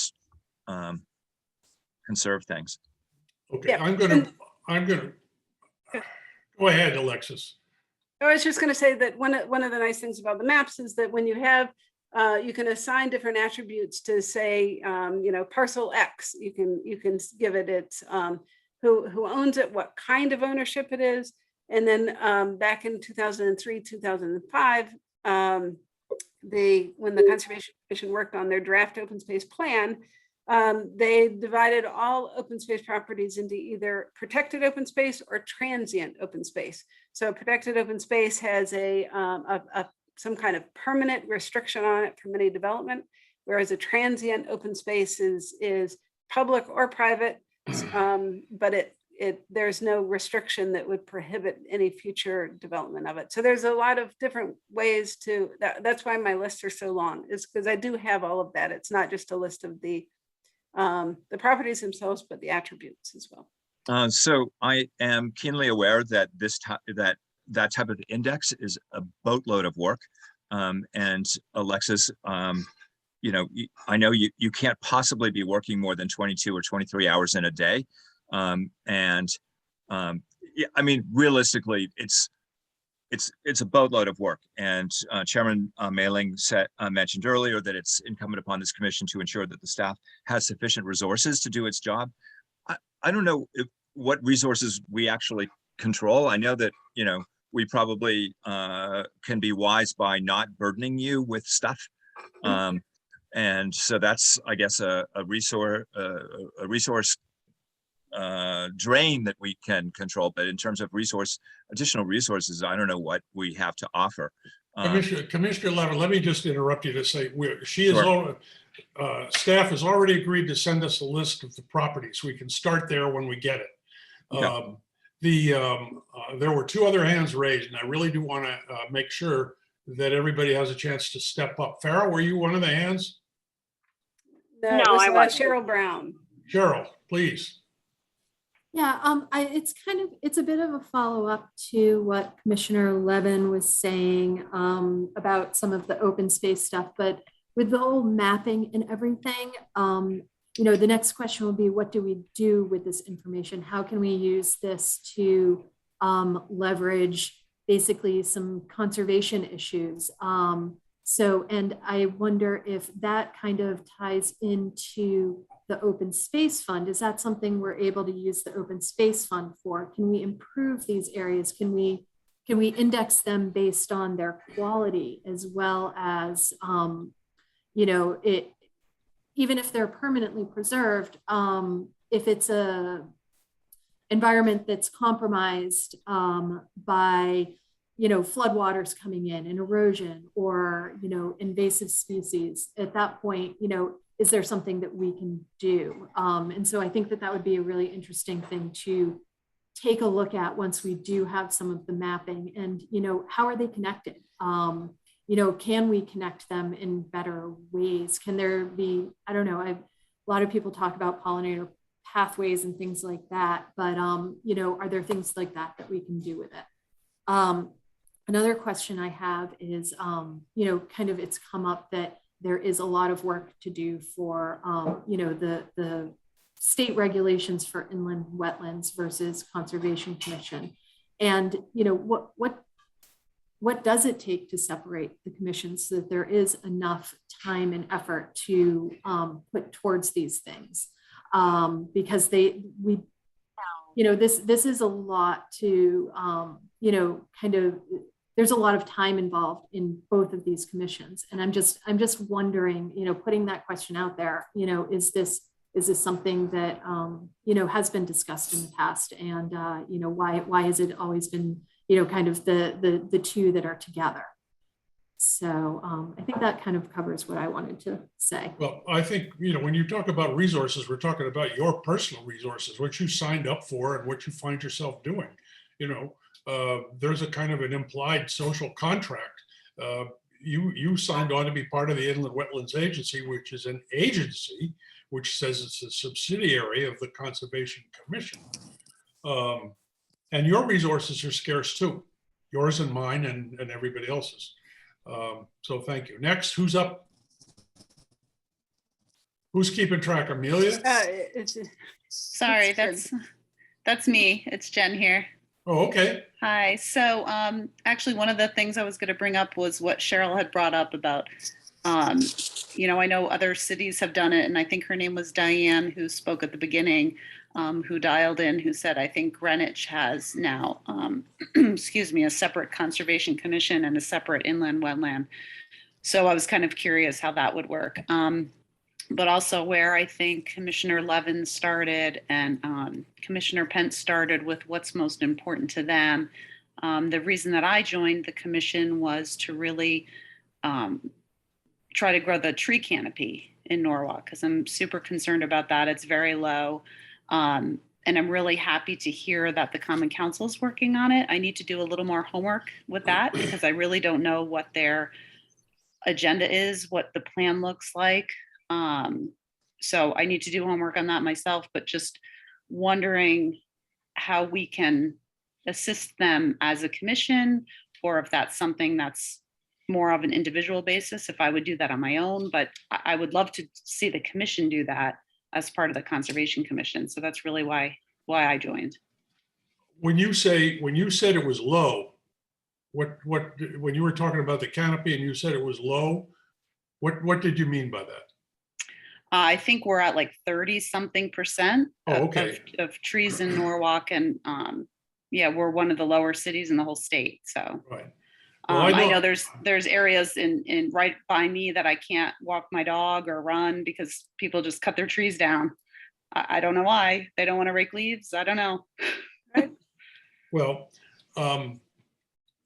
conserve things. Okay, Yeah, I'm gonna, go ahead, Alexis. I was just going to say that one of the nice things about the maps is that when you have, you can assign different attributes to say, parcel X. You can give it its who owns it, what kind of ownership it is, and then back in 2003, 2005, when the Conservation Commission worked on their draft open space plan, they divided all open space properties into either protected open space or transient open space. So protected open space has some kind of permanent restriction on it from any development, whereas a transient open space is public or private, but there's no restriction that would prohibit any future development of it. So there's a lot of different ways that's why my lists are so long, is because I do have all of that. It's not just a list of the properties themselves, but the attributes as well. So I am keenly aware that that type of index is a boatload of work. And Alexis, I know you can't possibly be working more than 22 or 23 hours in a day. Realistically, it's a boatload of work. And Chairman Mailing mentioned earlier that it's incumbent upon this commission to ensure that the staff has sufficient resources to do its job. I don't know what resources we actually control. I know that, we probably can be wise by not burdening you with stuff. And so that's, I guess, a resource drain that we can control. But in terms of additional resources, I don't know what we have to offer. Commissioner Levin, let me just interrupt you to say Sure. Staff has already agreed to send us a list of the properties. We can start there when we get it. Yeah. There were two other hands raised, and I really do want to make sure that everybody has a chance to step up. Farrah, were you one of the hands? No, it was Cheryl Brown. Cheryl, please. Yeah, it's a bit of a follow-up to what Commissioner Levin was saying about some of the open space stuff, but with the whole mapping and everything, the next question will be, what do we do with this information? How can we use this to leverage basically some conservation issues? And I wonder if that kind of ties into the open space fund. Is that something we're able to use the open space fund for? Can we improve these areas? Can we index them based on their quality, as well as, even if they're permanently preserved, if it's a environment that's compromised by floodwaters coming in and erosion, or invasive species, at that point, is there something that we can do? And so I think that would be a really interesting thing to take a look at once we do have some of the mapping. And how are they connected? Can we connect them in better ways? Can there be, I don't know, a lot of people talk about pollinator pathways and things like that, but are there things like that we can do with it? Another question I have is, it's come up that there is a lot of work to do for, the state regulations for inland wetlands versus Conservation Commission. And, what does it take to separate the commissions so that there is enough time and effort to put towards these things? Because this is a lot to, there's a lot of time involved in both of these commissions. And I'm just wondering, putting that question out there, is this something that, has been discussed in the past? And, why has it always been, kind of the two that are together? So I think that kind of covers what I wanted to say. Well, I think, when you talk about resources, we're talking about your personal resources, what you signed up for and what you find yourself doing. There's a kind of an implied social contract. You signed on to be part of the Inland Wetlands Agency, which is an agency which says it's a subsidiary of the Conservation Commission. And your resources are scarce too, yours and mine and everybody else's. So thank you. Next, who's up? Who's keeping track? Amelia? Sorry, That's me. It's Jen here. Oh, okay. Hi. So actually, one of the things I was going to bring up was what Cheryl had brought up about, I know other cities have done it, and I think her name was Diane, who spoke at the beginning, who dialed in, who said, I think Greenwich has now, excuse me, a separate conservation commission and a separate inland wetland. So I was kind of curious how that would work. But also where I think Commissioner Levin started and Commissioner Pence started with what's most important to them. The reason that I joined the commission was to really try to grow the tree canopy in Norwalk, because I'm super concerned about that. It's very low. And I'm really happy to hear that the Common Council is working on it. I need to do a little more homework with that because I really don't know what their agenda is, what the plan looks like. So I need to do homework on that myself, but just wondering how we can assist them as a commission, or if that's something that's more of an individual basis, if I would do that on my own, but I would love to see the commission do that as part of the Conservation Commission. So that's really why I joined. When you said it was low, when you were talking about the canopy and you said it was low, what did you mean by that? I think we're at like 30-something% of trees in Norwalk, and we're one of the lower cities in the whole state. So right. Well, I know there's areas in right by me that I can't walk my dog or run because people just cut their trees down. I don't know why. They don't want to rake leaves. I don't know. Well,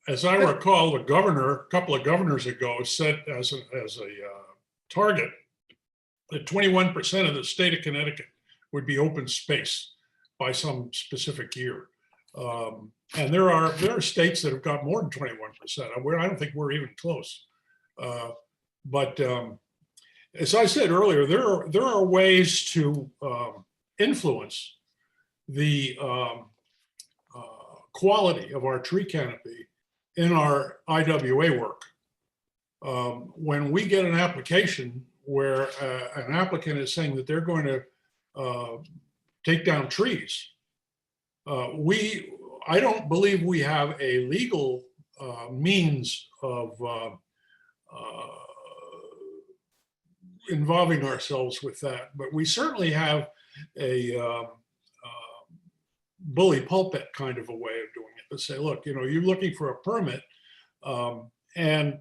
as I recall, a couple of governors ago, set as a target that 21% of the state of Connecticut would be open space by some specific year. And there are states that have got more than 21%. I don't think we're even close. But as I said earlier, there are ways to influence the quality of our tree canopy in our IWA work. When we get an application where an applicant is saying that they're going to take down trees, I don't believe we have a legal means of involving ourselves with that, but we certainly have a bully pulpit kind of a way of doing it, to say, look, you're looking for a permit, and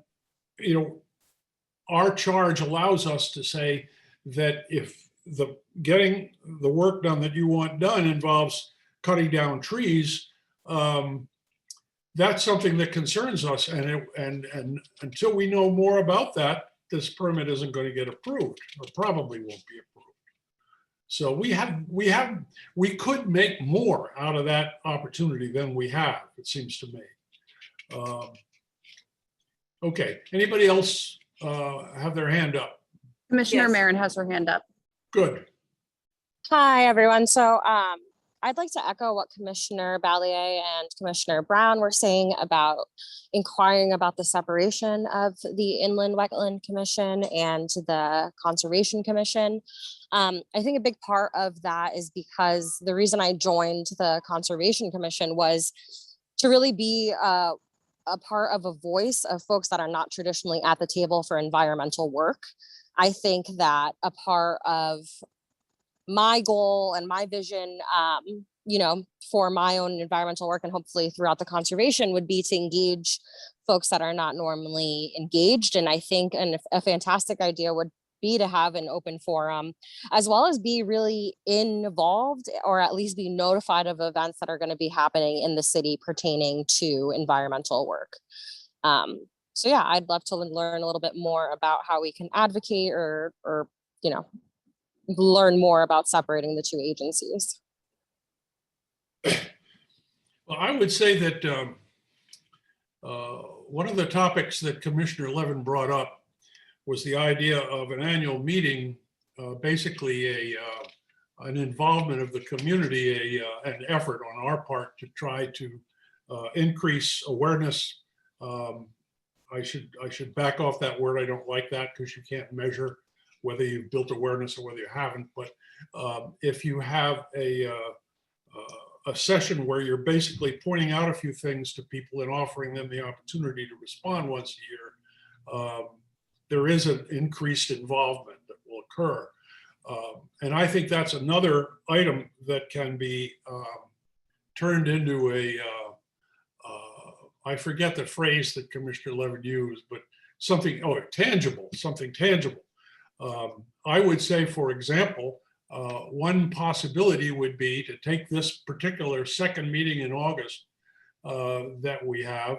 our charge allows us to say that if getting the work done that you want done involves cutting down trees, that's something that concerns us, and until we know more about that, this permit isn't going to get approved, or probably won't be approved. So we could make more out of that opportunity than we have, it seems to me. Okay, anybody else have their hand up? Commissioner Yes. Marin has her hand up. Good. Hi, everyone. So I'd like to echo what Commissioner Ballier and Commissioner Brown were saying about inquiring about the separation of the Inland Wetland Commission and the Conservation Commission. I think a big part of that is because the reason I joined the Conservation Commission was to really be a part of a voice of folks that are not traditionally at the table for environmental work. I think that a part of my goal and my vision, for my own environmental work and hopefully throughout the conservation would be to engage folks that are not normally engaged. And I think a fantastic idea would be to have an open forum, as well as be really involved, or at least be notified of events that are going to be happening in the city pertaining to environmental work. So yeah, I'd love to learn a little bit more about how we can advocate or learn more about separating the two agencies. Well, I would say that one of the topics that Commissioner Levin brought up was the idea of an annual meeting, basically an involvement of the community, an effort on our part to try to increase awareness. I should back off that word. I don't like that because you can't measure whether you've built awareness or whether you haven't. But if you have a session where you're basically pointing out a few things to people and offering them the opportunity to respond once a year, there is an increased involvement that will occur. And I think that's another item that can be turned into a, I forget the phrase that Commissioner Levin used, but something, tangible, something tangible. I would say, for example, one possibility would be to take this particular second meeting in August that we have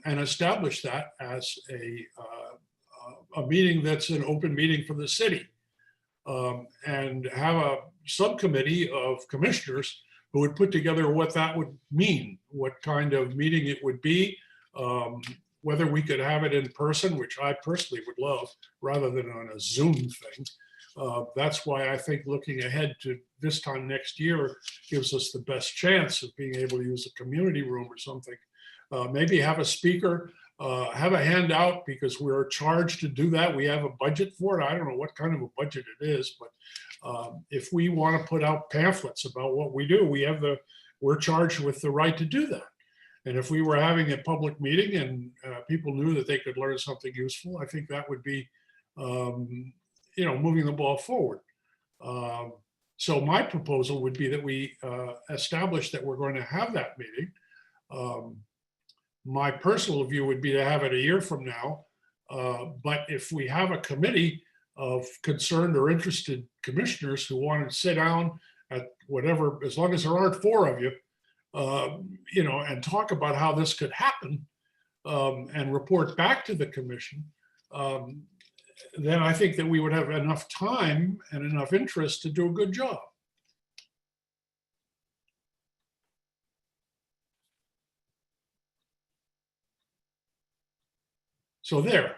and establish that as a meeting that's an open meeting for the city, and have a subcommittee of commissioners who would put together what that would mean, what kind of meeting it would be, whether we could have it in person, which I personally would love, rather than on a Zoom thing. That's why I think looking ahead to this time next year gives us the best chance of being able to use a community room or something. Maybe have a speaker, have a handout, because we're charged to do that. We have a budget for it. I don't know what kind of a budget it is, but if we want to put out pamphlets about what we do, we're charged with the right to do that. And if we were having a public meeting and people knew that they could learn something useful, I think that would be, moving the ball forward. So my proposal would be that we establish that we're going to have that meeting. My personal view would be to have it a year from now. But if we have a committee of concerned or interested commissioners who want to sit down at whatever, as long as there aren't four of you, and talk about how this could happen, and report back to the commission, then I think that we would have enough time and enough interest to do a good job. So there.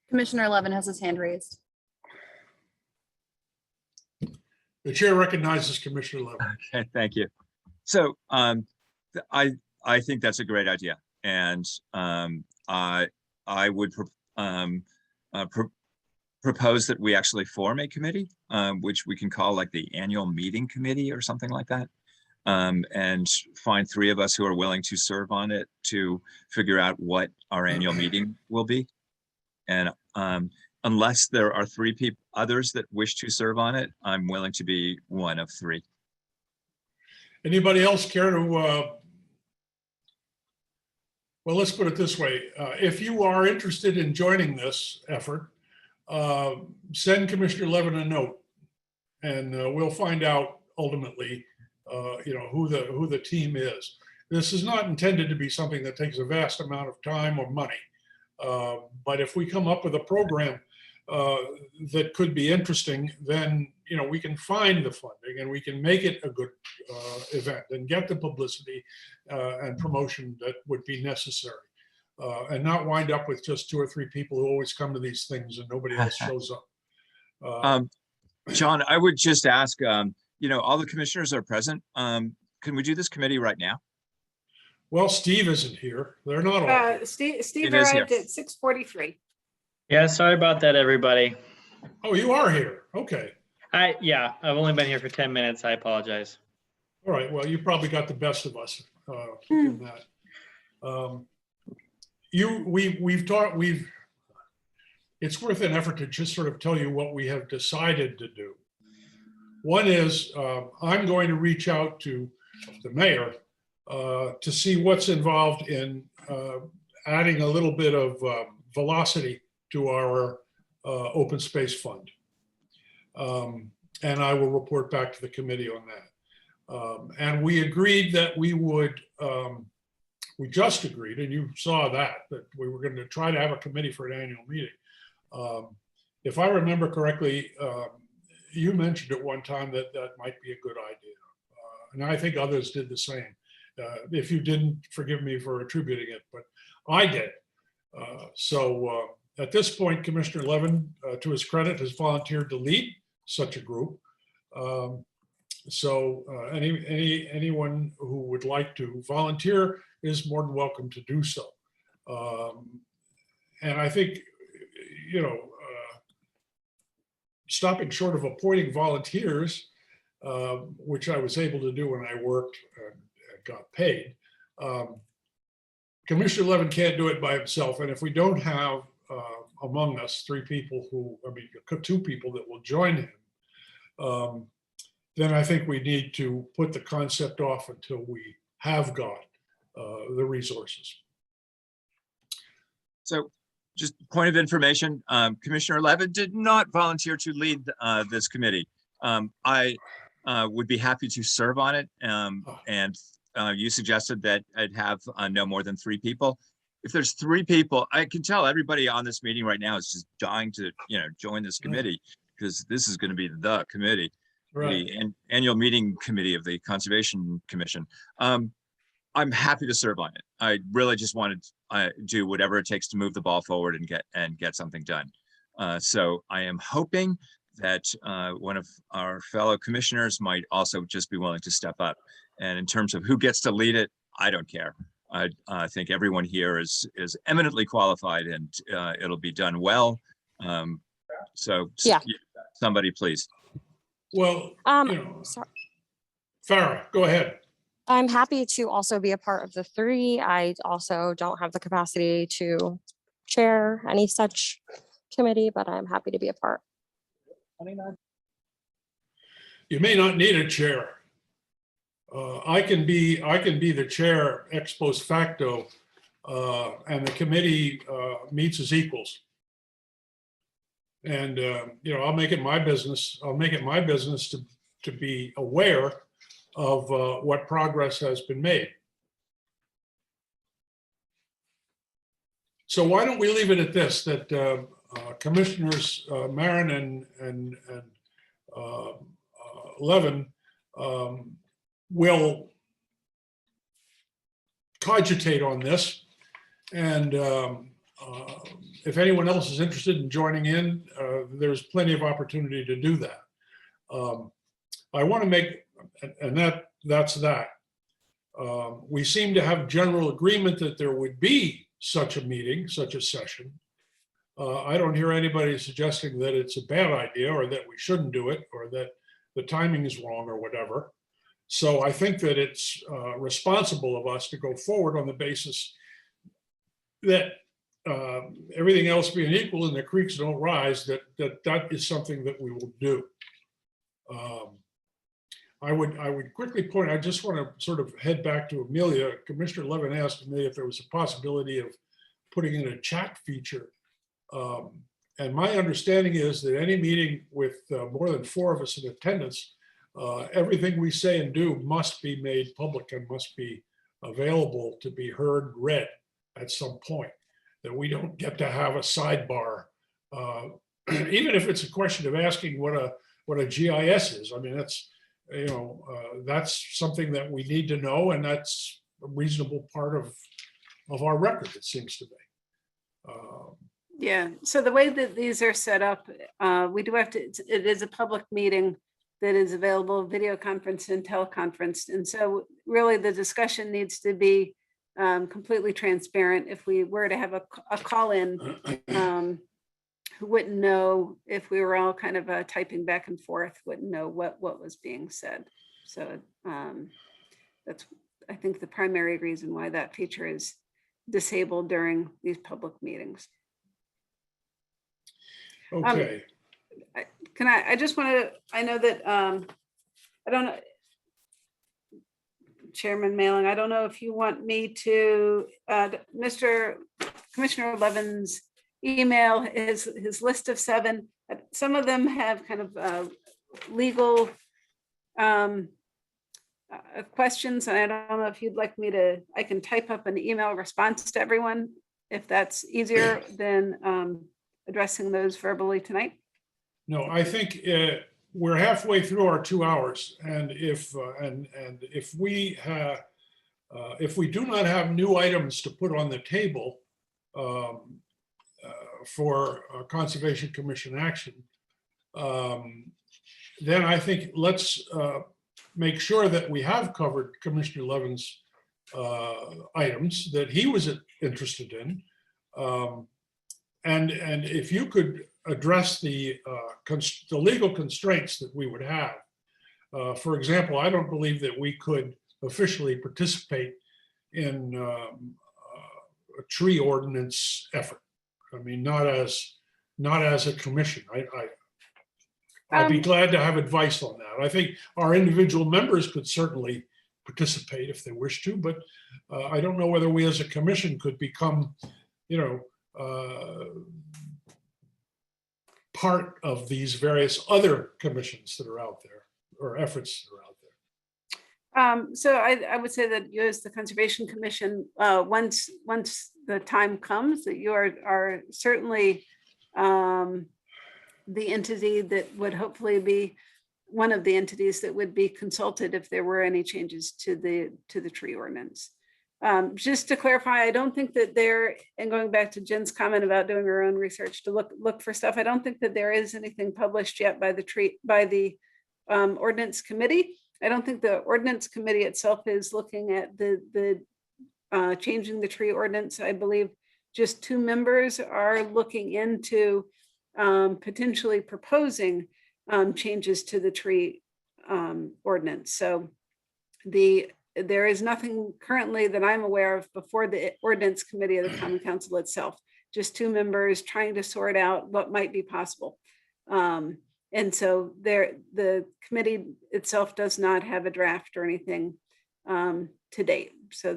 Commissioner Levin has his hand raised. The chair recognizes Commissioner Levin. Okay, thank you. So I think that's a great idea, and I would propose that we actually form a committee, which we can call like the annual meeting committee or something like that, and find three of us who are willing to serve on it to figure out what our annual meeting will be. And unless there are others that wish to serve on it, I'm willing to be one of three. Anybody else care to, well, let's put it this way. If you are interested in joining this effort, send Commissioner Levin a note, and we'll find out ultimately, who the team is. This is not intended to be something that takes a vast amount of time or money. But if we come up with a program that could be interesting, then we can find the funding and we can make it a good event and get the publicity and promotion that would be necessary, and not wind up with just 2 or 3 people who always come to these things and nobody else shows up. John, I would just ask, all the commissioners are present. Can we do this committee right now? Well, Steve isn't here. They're not all. Steve is here. arrived at 6:43. Yeah, sorry about that, everybody. Oh, you are here. Okay. Yeah, I've only been here for 10 minutes. I apologize. All right. Well, you probably got the best of us in that. It's worth an effort to just sort of tell you what we have decided to do. One is I'm going to reach out to the mayor to see what's involved in adding a little bit of velocity to our open space fund. And I will report back to the committee on that. And we agreed that we would, we just agreed, and you saw that we were going to try to have a committee for an annual meeting. If I remember correctly, you mentioned at one time that might be a good idea. And I think others did the same. If you didn't, forgive me for attributing it, but I did. So at this point, Commissioner Levin, to his credit, has volunteered to lead such a group. So anyone who would like to volunteer is more than welcome to do so. And I think, stopping short of appointing volunteers, which I was able to do when I worked and got paid. Commissioner Levin can't do it by himself. And if we don't have among us two people that will join him, then I think we need to put the concept off until we have got the resources. So just point of information, Commissioner Levin did not volunteer to lead this committee. I would be happy to serve on it. And you suggested that I'd have no more than 3 people. If there's 3 people, I can tell everybody on this meeting right now is just dying to, join this committee, because this is going to be the committee, Right. the annual meeting committee of the Conservation Commission. I'm happy to serve on it. I really just wanted to do whatever it takes to move the ball forward and get something done. So I am hoping that one of our fellow commissioners might also just be willing to step up. And in terms of who gets to lead it, I don't care. I think everyone here is eminently qualified, and it'll be done well. So Yeah. Somebody please. Well, Sorry. Farah, go ahead. I'm happy to also be a part of the 3. I also don't have the capacity to chair any such committee, but I'm happy to be a part. You may not need a chair. I can be the chair ex post facto, and the committee meets as equals. And I'll make it my business. I'll make it my business to be aware of what progress has been made. So why don't we leave it at this, that Commissioners Marin and Levin will cogitate on this, and if anyone else is interested in joining in, there's plenty of opportunity to do that. I want to make, and that's that. We seem to have general agreement that there would be such a meeting, such a session. I don't hear anybody suggesting that it's a bad idea, or that we shouldn't do it, or that the timing is wrong, or whatever. So I think that it's responsible of us to go forward on the basis that everything else being equal and the creeks don't rise, that is something that we will do. I would quickly point, I just want to sort of head back to Amelia. Commissioner Levin asked me if there was a possibility of putting in a chat feature. And my understanding is that any meeting with more than 4 of us in attendance, everything we say and do must be made public and must be available to be heard, read at some point, that we don't get to have a sidebar, even if it's a question of asking what a GIS is. I mean, that's something that we need to know, and that's a reasonable part of our record, it seems to be. Yeah, so the way that these are set up, we do have to, it is a public meeting that is available, video conference and teleconference. And so really the discussion needs to be completely transparent. If we were to have a call-in, who wouldn't know, if we were all kind of typing back and forth, wouldn't know what was being said. So that's, I think, the primary reason why that feature is disabled during these public meetings. Okay. I just want to, I know that, I don't know, Chairman Mailing, I don't know if you want me to, Commissioner Levin's email, his list of 7. Some of them have kind of legal questions, and I don't know if you'd like me to, I can type up an email response to everyone, if that's easier than addressing those verbally tonight. No, I think we're halfway through our 2 hours, and if we do not have new items to put on the table for Conservation Commission action, then I think let's make sure that we have covered Commissioner Levin's items that he was interested in, and if you could address the legal constraints that we would have. For example, I don't believe that we could officially participate in a tree ordinance effort. I mean, not as a commission. I'd be glad to have advice on that. I think our individual members could certainly participate if they wish to, but I don't know whether we as a commission could become, part of these various other commissions that are out there, or efforts that are out there. So I would say that you as the Conservation Commission, once the time comes, that you are certainly the entity that would hopefully be one of the entities that would be consulted if there were any changes to the tree ordinance. Just to clarify, I don't think that there, and going back to Jen's comment about doing her own research to look for stuff, I don't think that there is anything published yet by the ordinance committee. I don't think the ordinance committee itself is looking at the changing the tree ordinance. I believe just 2 members are looking into potentially proposing changes to the tree ordinance. So there is nothing currently that I'm aware of before the ordinance committee of the Common Council itself, just 2 members trying to sort out what might be possible. And so the committee itself does not have a draft or anything to date. So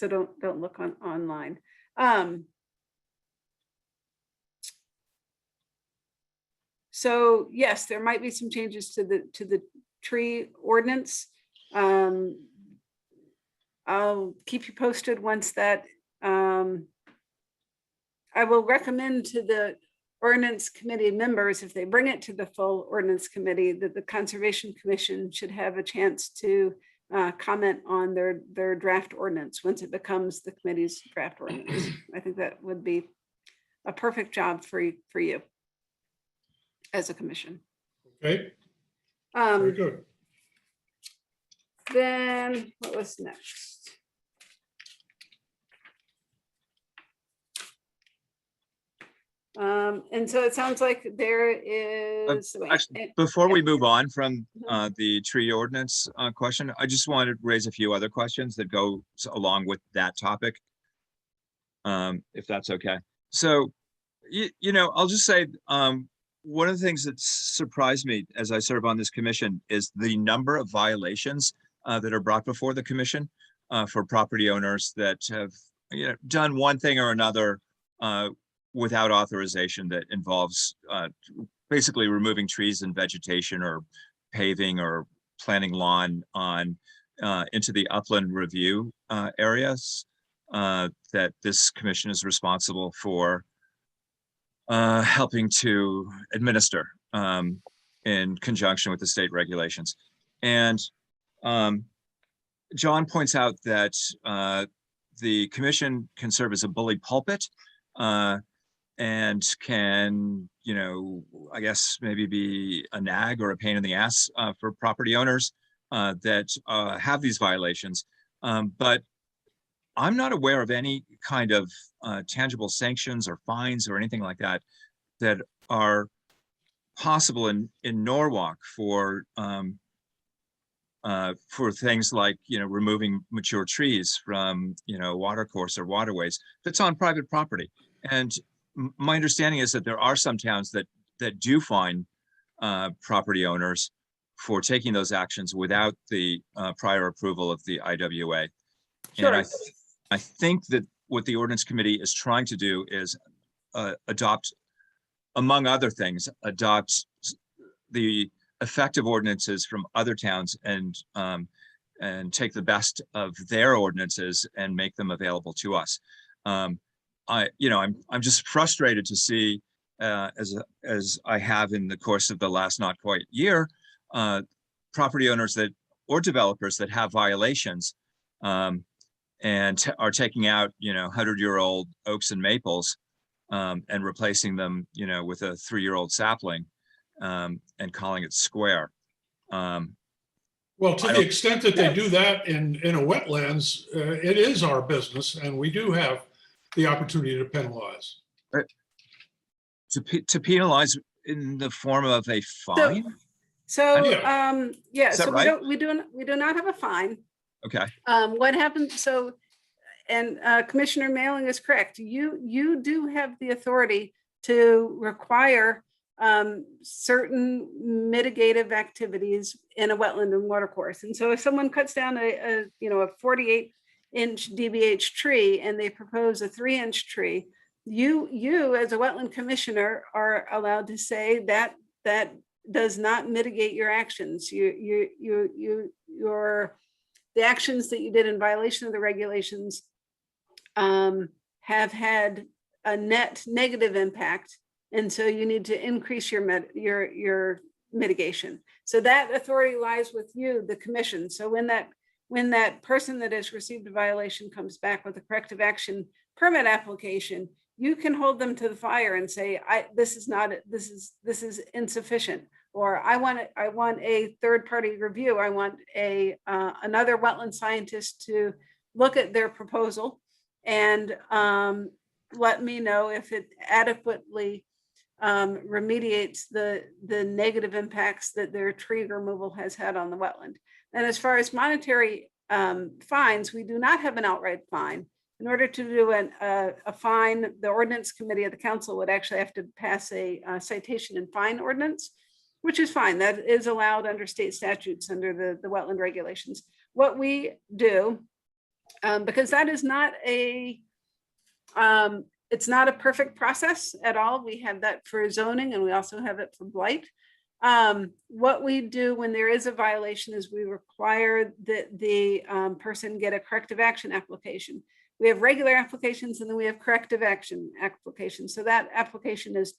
don't look online. So yes, there might be some changes to the tree ordinance. I'll keep you posted once that, I will recommend to the ordinance committee members, if they bring it to the full ordinance committee, that the Conservation Commission should have a chance to comment on their draft ordinance once it becomes the committee's draft ordinance. I think that would be a perfect job for you as a commission. Okay, very good. Then what was next? And so it sounds like there is. Actually, before we move on from the tree ordinance question, I just wanted to raise a few other questions that go along with that topic, if that's okay. So, I'll just say one of the things that surprised me as I serve on this commission is the number of violations that are brought before the commission for property owners that have done one thing or another without authorization that involves basically removing trees and vegetation or paving or planting lawn on into the upland review areas that this commission is responsible for helping to administer in conjunction with the state regulations. And John points out that the commission can serve as a bully pulpit and can, I guess maybe be a nag or a pain in the ass for property owners that have these violations. But I'm not aware of any kind of tangible sanctions or fines or anything like that that are possible in Norwalk for things like, removing mature trees from, watercourse or waterways that's on private property. And my understanding is that there are some towns that do fine property owners for taking those actions without the prior approval of the IWA. Sure. And I think that what the ordinance committee is trying to do is adopt, among other things, adopt the effective ordinances from other towns and take the best of their ordinances and make them available to us. I'm just frustrated to see, as I have in the course of the last not quite year, property owners or developers that have violations and are taking out 100-year-old oaks and maples and replacing them with a 3-year-old sapling and calling it square. Well, to the extent that they do that in a wetlands, it is our business, and we do have the opportunity to penalize. To penalize in the form of a fine? So, Yeah. yeah, Is that so right? we do not have a fine. Okay, What happens, so, and Commissioner Mailing is correct. You do have the authority to require certain mitigative activities in a wetland and watercourse. And so if someone cuts down a 48-inch DBH tree and they propose a 3-inch tree, you as a wetland commissioner are allowed to say that that does not mitigate your actions. The actions that you did in violation of the regulations have had a net negative impact, and so you need to increase your mitigation. So that authority lies with you, the commission. So when that person that has received a violation comes back with a corrective action permit application, you can hold them to the fire and say, this is insufficient, or I want a third-party review. I want another wetland scientist to look at their proposal and let me know if it adequately remediates the negative impacts that their tree removal has had on the wetland. And as far as monetary fines, we do not have an outright fine. In order to do a fine, the ordinance committee of the council would actually have to pass a citation and fine ordinance, which is fine. That is allowed under state statutes under the wetland regulations. What we do, because that is not it's not a perfect process at all. We have that for zoning and we also have it for blight. What we do when there is a violation is we require that the person get a corrective action application. We have regular applications and then we have corrective action applications. So that application is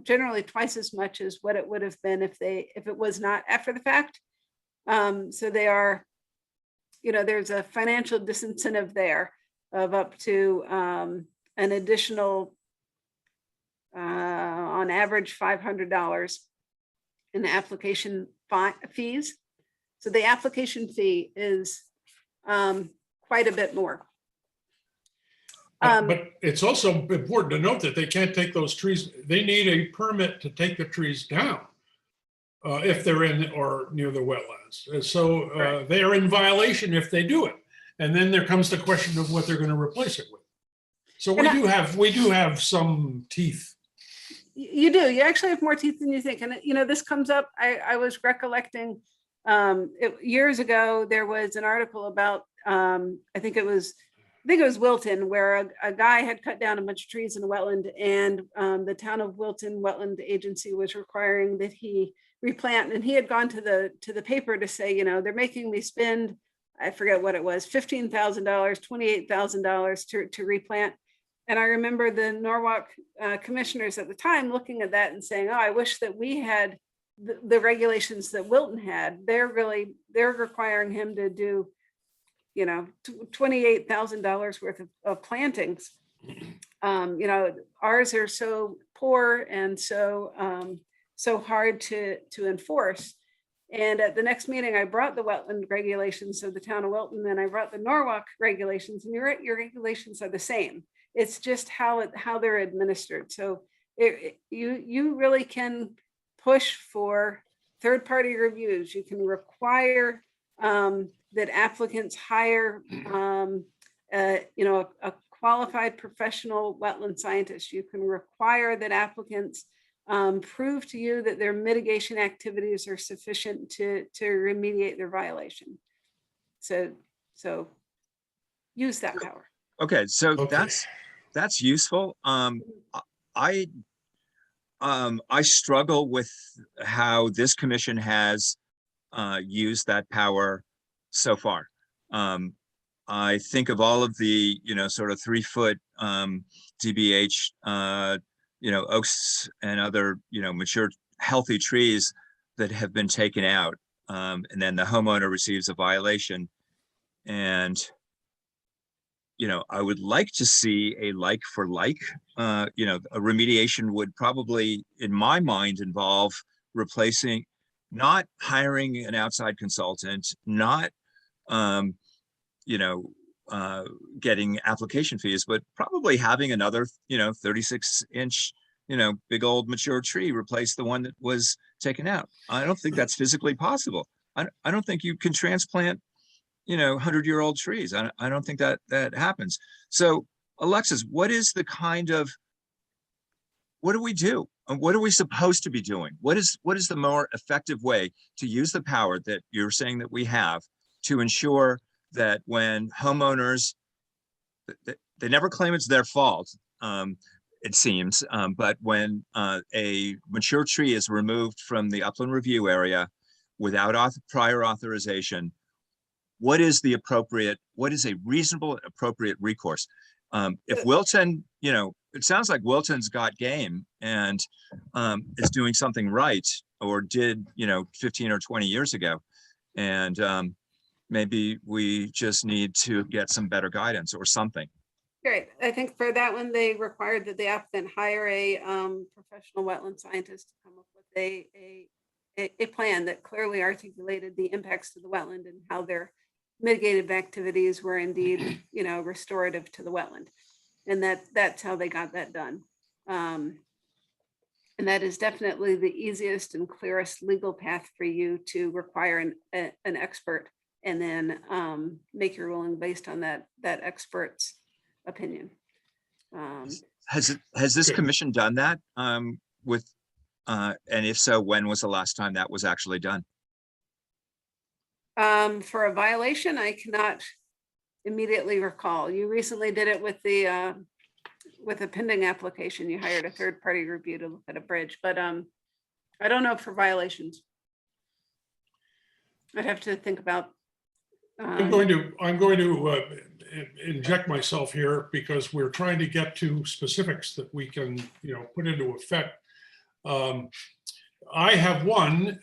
generally twice as much as what it would have been if it was not after the fact. So they are, there's a financial disincentive there of up to an additional, on average, $500 in application fees. So the application fee is quite a bit more. But it's also important to note that they can't take those trees. They need a permit to take the trees down if they're in or near the wetlands. So Right. they are in violation if they do it. And then there comes the question of what they're going to replace it with. So we do have some teeth. You do. You actually have more teeth than you think. And this comes up. I was recollecting years ago. There was an article about I think it was Wilton, where a guy had cut down a bunch of trees in a wetland, and the town of Wilton Wetland Agency was requiring that he replant. And he had gone to the paper to say, they're making me spend, I forget what it was, $15,000, $28,000 to replant. And I remember the Norwalk commissioners at the time looking at that and saying, oh, I wish that we had the regulations that Wilton had. They're requiring him to do, $28,000 worth of plantings. Ours are so poor and so hard to enforce. And at the next meeting, I brought the wetland regulations of the town of Wilton, and I brought the Norwalk regulations, and your regulations are the same. It's just how they're administered. So you really can push for third-party reviews. You can require that applicants hire a qualified professional wetland scientist. You can require that applicants prove to you that their mitigation activities are sufficient to remediate their violation. So use that power. okay, so Okay. that's useful. I struggle with how this commission has used that power so far. I think of all of the, sort of 3-foot DBH, oaks and other, mature, healthy trees that have been taken out. And then the homeowner receives a violation. And, I would like to see a like for like, a remediation would probably, in my mind, involve replacing, not hiring an outside consultant, not, getting application fees, but probably having another, 36-inch, big old mature tree replace the one that was taken out. I don't think that's physically possible. I don't think you can transplant, 100-year-old trees. I don't think that happens. So Alexis, what do we do? And what are we supposed to be doing? What is the more effective way to use the power that you're saying that we have to ensure that when homeowners, they never claim it's their fault, it seems, but when a mature tree is removed from the upland review area without prior authorization, what is a reasonable and appropriate recourse? If Wilton, it sounds like Wilton's got game and is doing something right, or did, 15 or 20 years ago. And maybe we just need to get some better guidance or something. Great. I think for that one, they required that the applicant hire a professional wetland scientist to come up with a plan that clearly articulated the impacts to the wetland and how their mitigative activities were indeed, restorative to the wetland. And that's how they got that done. And that is definitely the easiest and clearest legal path for you to require an expert and then make your ruling based on that expert's opinion. Has this commission done that with, and if so, when was the last time that was actually done? For a violation, I cannot immediately recall. You recently did it with the with a pending application. You hired a third-party review to look at a bridge, but I don't know for violations. I'd have to think about. I'm going to inject myself here because we're trying to get to specifics that we can, put into effect. I have one,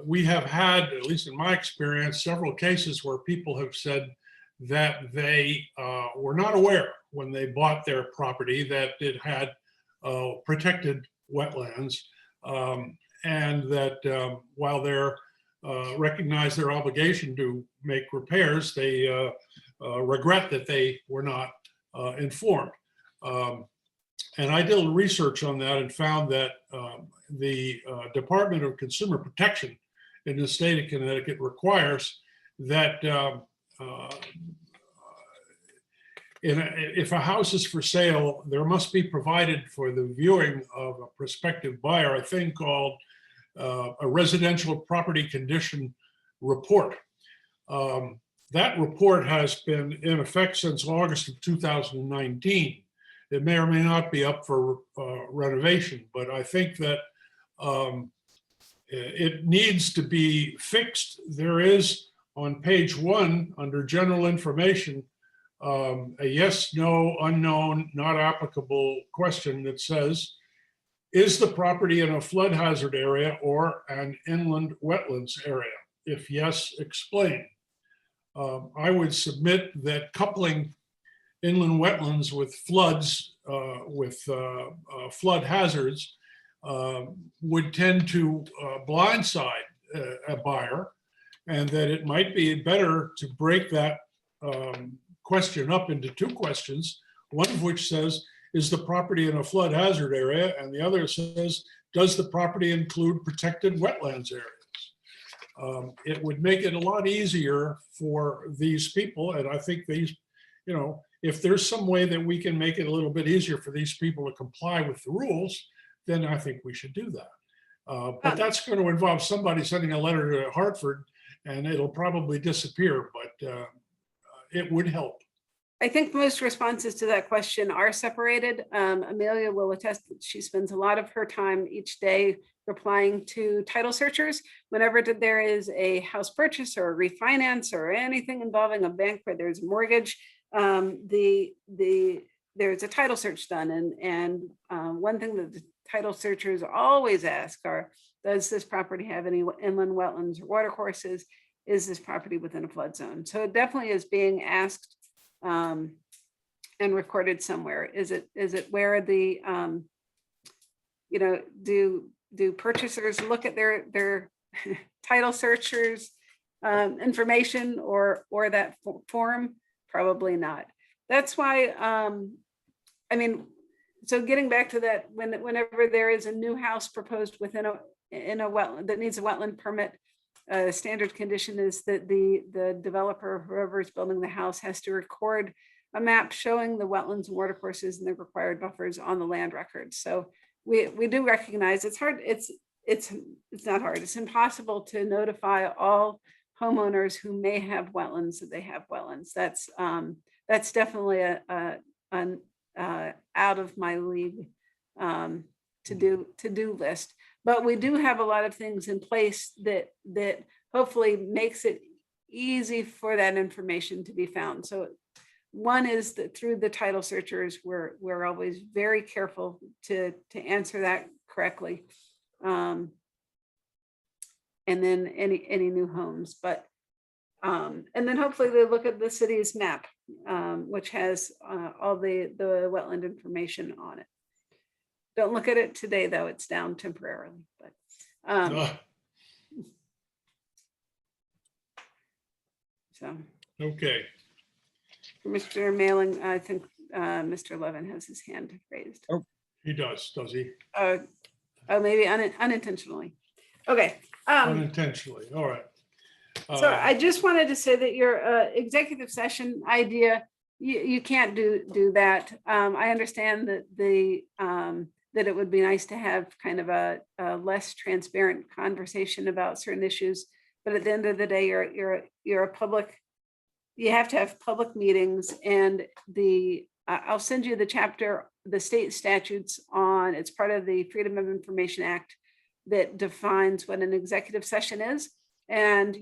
we have had, at least in my experience, several cases where people have said that they were not aware when they bought their property that it had protected wetlands, and that while they're recognize their obligation to make repairs, they regret that they were not informed. And I did research on that and found that the Department of Consumer Protection in the state of Connecticut requires that if a house is for sale, there must be provided for the viewing of a prospective buyer a thing called a residential property condition report. That report has been in effect since August of 2019. It may or may not be up for renovation, but I think that it needs to be fixed. There is on page 1 under general information, a yes, no, unknown, not applicable question that says, is the property in a flood hazard area or an inland wetlands area? If yes, explain. I would submit that coupling inland wetlands with floods, flood hazards would tend to blindside a buyer, and that it might be better to break that question up into 2 questions, one of which says, is the property in a flood hazard area? And the other says, does the property include protected wetlands areas? It would make it a lot easier for these people. And I think these, if there's some way that we can make it a little bit easier for these people to comply with the rules, then I think we should do that. But that's going to involve somebody sending a letter to Hartford, and it'll probably disappear, but it would help. I think most responses to that question are separated. Amelia will attest that she spends a lot of her time each day replying to title searchers. Whenever there is a house purchase or a refinance or anything involving a bank where there's a mortgage, there's a title search done. And one thing that the title searchers always ask are, does this property have any inland wetlands or watercourses? Is this property within a flood zone? So it definitely is being asked and recorded somewhere. Is it where the do purchasers look at their title searchers information or that form? Probably not. That's why I mean, so getting back to that, whenever there is a new house proposed in a wetland that needs a wetland permit, standard condition is that the developer, whoever is building the house, has to record a map showing the wetlands and water courses and the required buffers on the land record. So we do recognize it's hard. It's not hard. It's impossible to notify all homeowners who may have wetlands that they have wetlands. That's definitely an out of my league to-do list. But we do have a lot of things in place that hopefully makes it easy for that information to be found. So one is that through the title searchers, we're always very careful to answer that correctly. And then any new homes, but and then hopefully they look at the city's map, which has all the wetland information on it. Don't look at it today, though. It's down temporarily, but so Okay. Mr. Mailing, I think Mr. Levin has his hand raised. He does he? Oh, maybe unintentionally. Okay. Unintentionally, all right. So I just wanted to say that your executive session idea, you can't do that. I understand that that it would be nice to have kind of a less transparent conversation about certain issues, but at the end of the day, you're a public. You have to have public meetings, and I'll send you the chapter, the state statutes on. It's part of the Freedom of Information Act that defines what an executive session is. And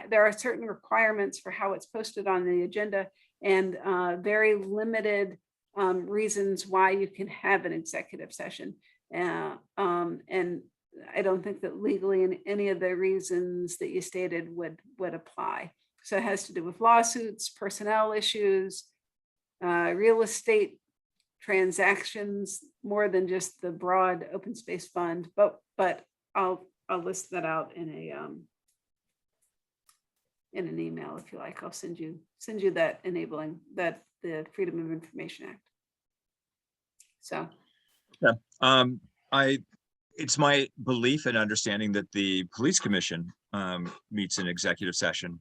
there are certain requirements for how it's posted on the agenda, and very limited reasons why you can have an executive session. And I don't think that legally any of the reasons that you stated would apply. So it has to do with lawsuits, personnel issues, real estate transactions, more than just the broad open space fund. But I'll list that out in an email if you like. I'll send you that enabling that the Freedom of Information Act. So yeah, it's my belief and understanding that the police commission meets in executive session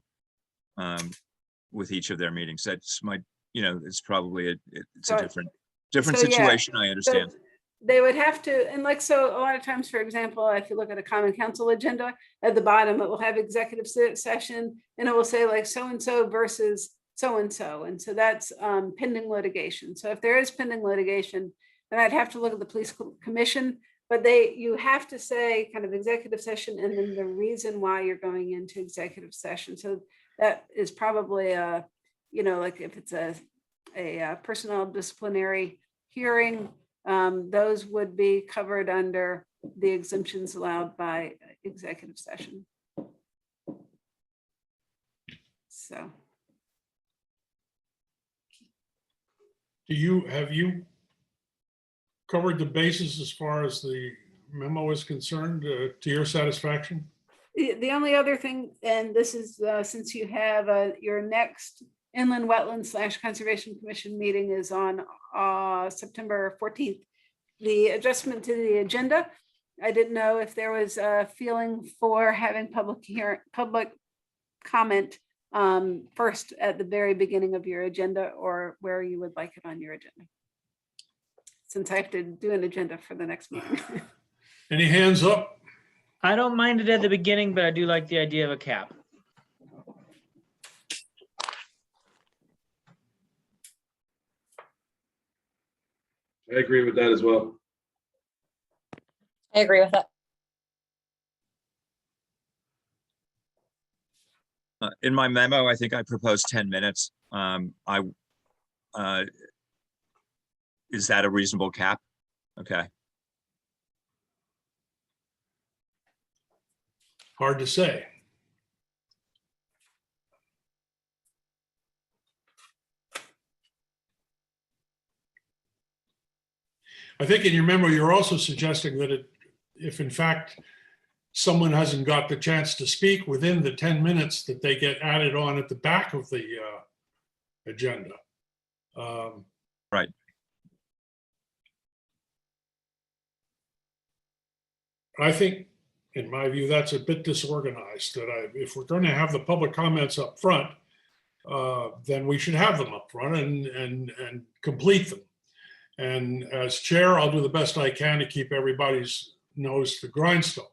with each of their meetings. That's my, it's probably it's a different so, yeah, situation. I understand. So they would have to, and like, so a lot of times, for example, if you look at a common council agenda, at the bottom, it will have executive session, and it will say like so-and-so versus so-and-so. And so that's pending litigation. So if there is pending litigation, then I'd have to look at the police commission, but you have to say kind of executive session and then the reason why you're going into executive session. So that is probably like if it's a personnel disciplinary hearing, those would be covered under the exemptions allowed by executive session. So. Have you covered the bases as far as the memo is concerned to your satisfaction? The only other thing, and this is since you have your next Inland Wetlands / Conservation Commission meeting is on September 14th. The adjustment to the agenda, I didn't know if there was a feeling for having public comment first at the very beginning of your agenda, or where you would like it on your agenda, since I have to do an agenda for the next meeting. Any hands up? I don't mind it at the beginning, but I do like the idea of a cap. I agree with that as well. I agree with it. In my memo, I think I proposed 10 minutes. Is that a reasonable cap? Okay. Hard to say. I think in your memo, you're also suggesting that if in fact someone hasn't got the chance to speak within the 10 minutes, that they get added on at the back of the agenda. Right. I think, in my view, that's a bit disorganized, that if we're going to have the public comments up front, then we should have them up front and complete them. And as chair, I'll do the best I can to keep everybody's nose to the grindstone.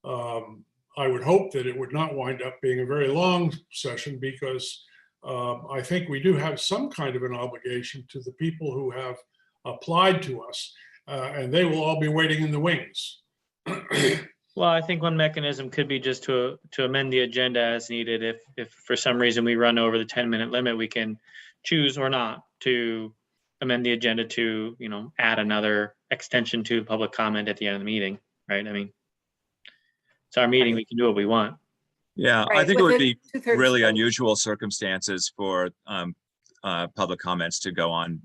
I would hope that it would not wind up being a very long session, because I think we do have some kind of an obligation to the people who have applied to us, and they will all be waiting in the wings. Well, I think one mechanism could be just to amend the agenda as needed. If for some reason we run over the 10-minute limit, we can choose or not to amend the agenda to, add another extension to public comment at the end of the meeting, right? I mean, it's our meeting, we can do what we want. Yeah, I Right, think it with would it be two-thirds really vote. unusual circumstances for public comments to go on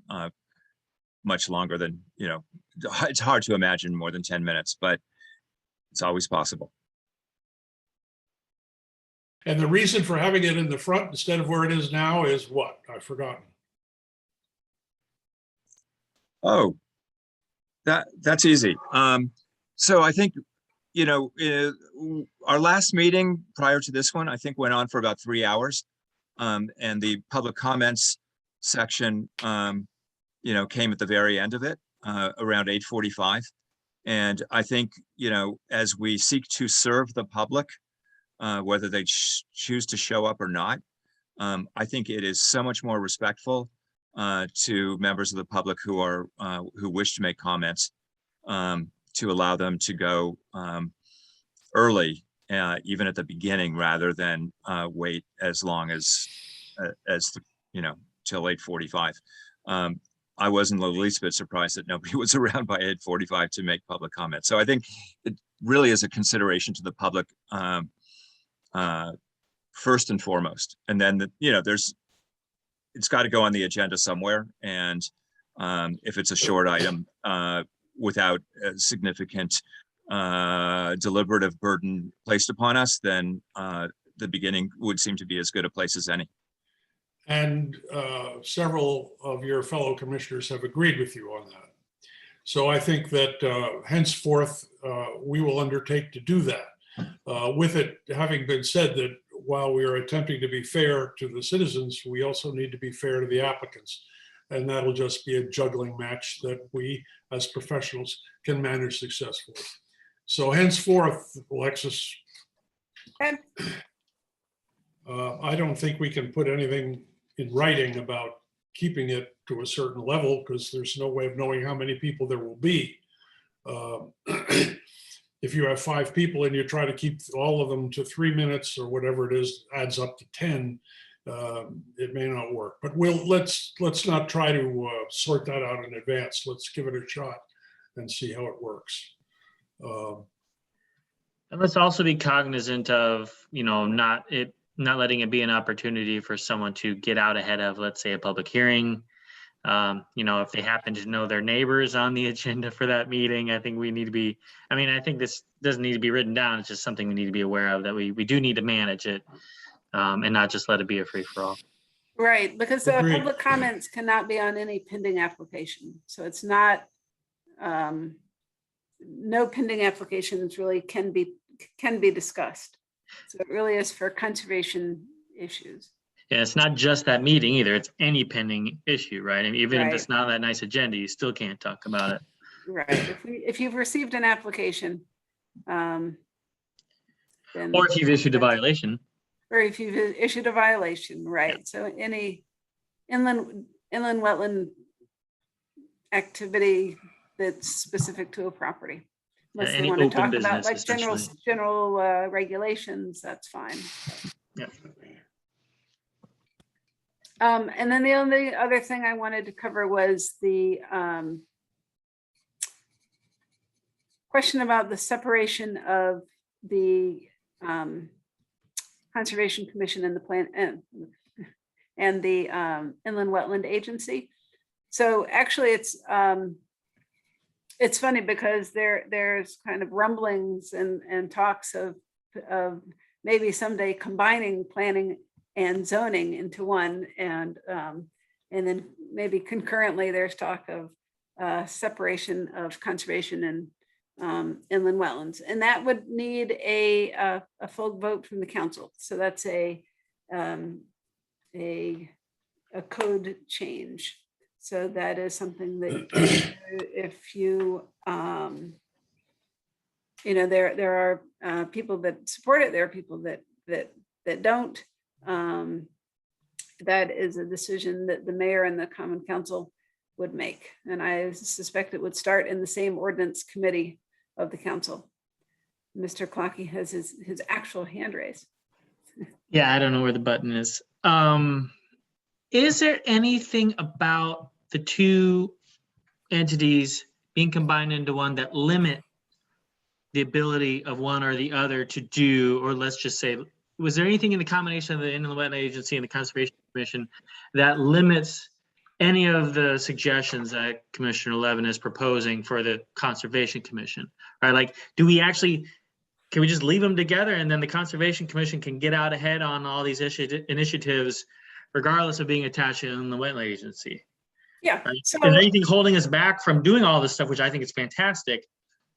much longer than, it's hard to imagine more than 10 minutes, but it's always possible. And the reason for having it in the front instead of where it is now is what? I've forgotten. Oh, that's easy. So I think, our last meeting prior to this one, I think went on for about 3 hours. And the public comments section, came at the very end of it, around 8:45. And I think, as we seek to serve the public, whether they choose to show up or not, I think it is so much more respectful to members of the public who wish to make comments, to allow them to go early, even at the beginning, rather than wait as long as till 8:45. I wasn't the least bit surprised that nobody was around by 8:45 to make public comments. So I think it really is a consideration to the public, first and foremost. And then, it's got to go on the agenda somewhere. And if it's a short item, without a significant deliberative burden placed upon us, then the beginning would seem to be as good a place as any. And several of your fellow commissioners have agreed with you on that. So I think that henceforth, we will undertake to do that. With it having been said that while we are attempting to be fair to the citizens, we also need to be fair to the applicants. And that'll just be a juggling match that we as professionals can manage successfully. So henceforth, Alexis, Okay. I don't think we can put anything in writing about keeping it to a certain level, because there's no way of knowing how many people there will be. If you have 5 people and you try to keep all of them to 3 minutes or whatever it is, adds up to 10, it may not work. But let's not try to sort that out in advance. Let's give it a shot and see how it works. And let's also be cognizant of, not letting it be an opportunity for someone to get out ahead of, let's say, a public hearing. If they happen to know their neighbors on the agenda for that meeting, I think we need to be, I think this doesn't need to be written down. It's just something we need to be aware of, that we do need to manage it, and not just let it be a free for all. Right, because Agreed. public comments cannot be on any pending application. So it's not, no pending applications really can be discussed. So it really is for conservation issues. Yeah, it's not just that meeting either. It's any pending issue, right? And even if it's not that nice agenda, you still can't talk about it. Right. If you've received an application, then, Or if you've issued a violation. or if you've issued a violation, right? Yeah. So any inland wetland activity that's specific to a property. Unless they want to talk about like general regulations, that's fine. Yeah. And then the only other thing I wanted to cover was the question about the separation of the Conservation Commission and the plan and the Inland Wetland Agency. So actually, it's funny because there's kind of rumblings and talks of maybe someday combining planning and zoning into one, and then maybe concurrently there's talk of separation of conservation inland wetlands, and that would need a full vote from the council. So that's a code change. So that is something that if you, there are people that support it, there are people that don't. That is a decision that the mayor and the common council would make. And I suspect it would start in the same ordinance committee of the council. Mr. Clocky has his actual hand raised. Yeah, I don't know where the button is. Is there anything about the two entities being combined into one that limit the ability of one or the other to do, or let's just say, was there anything in the combination of the Inland Wetland Agency and the Conservation Commission that limits any of the suggestions that Commissioner Levin is proposing for the Conservation Commission? Right? Like, can we just leave them together and then the Conservation Commission can get out ahead on all these initiatives, regardless of being attached to the Inland Wetland Agency? Yeah. Right? So, is there anything holding us back from doing all this stuff, which I think is fantastic?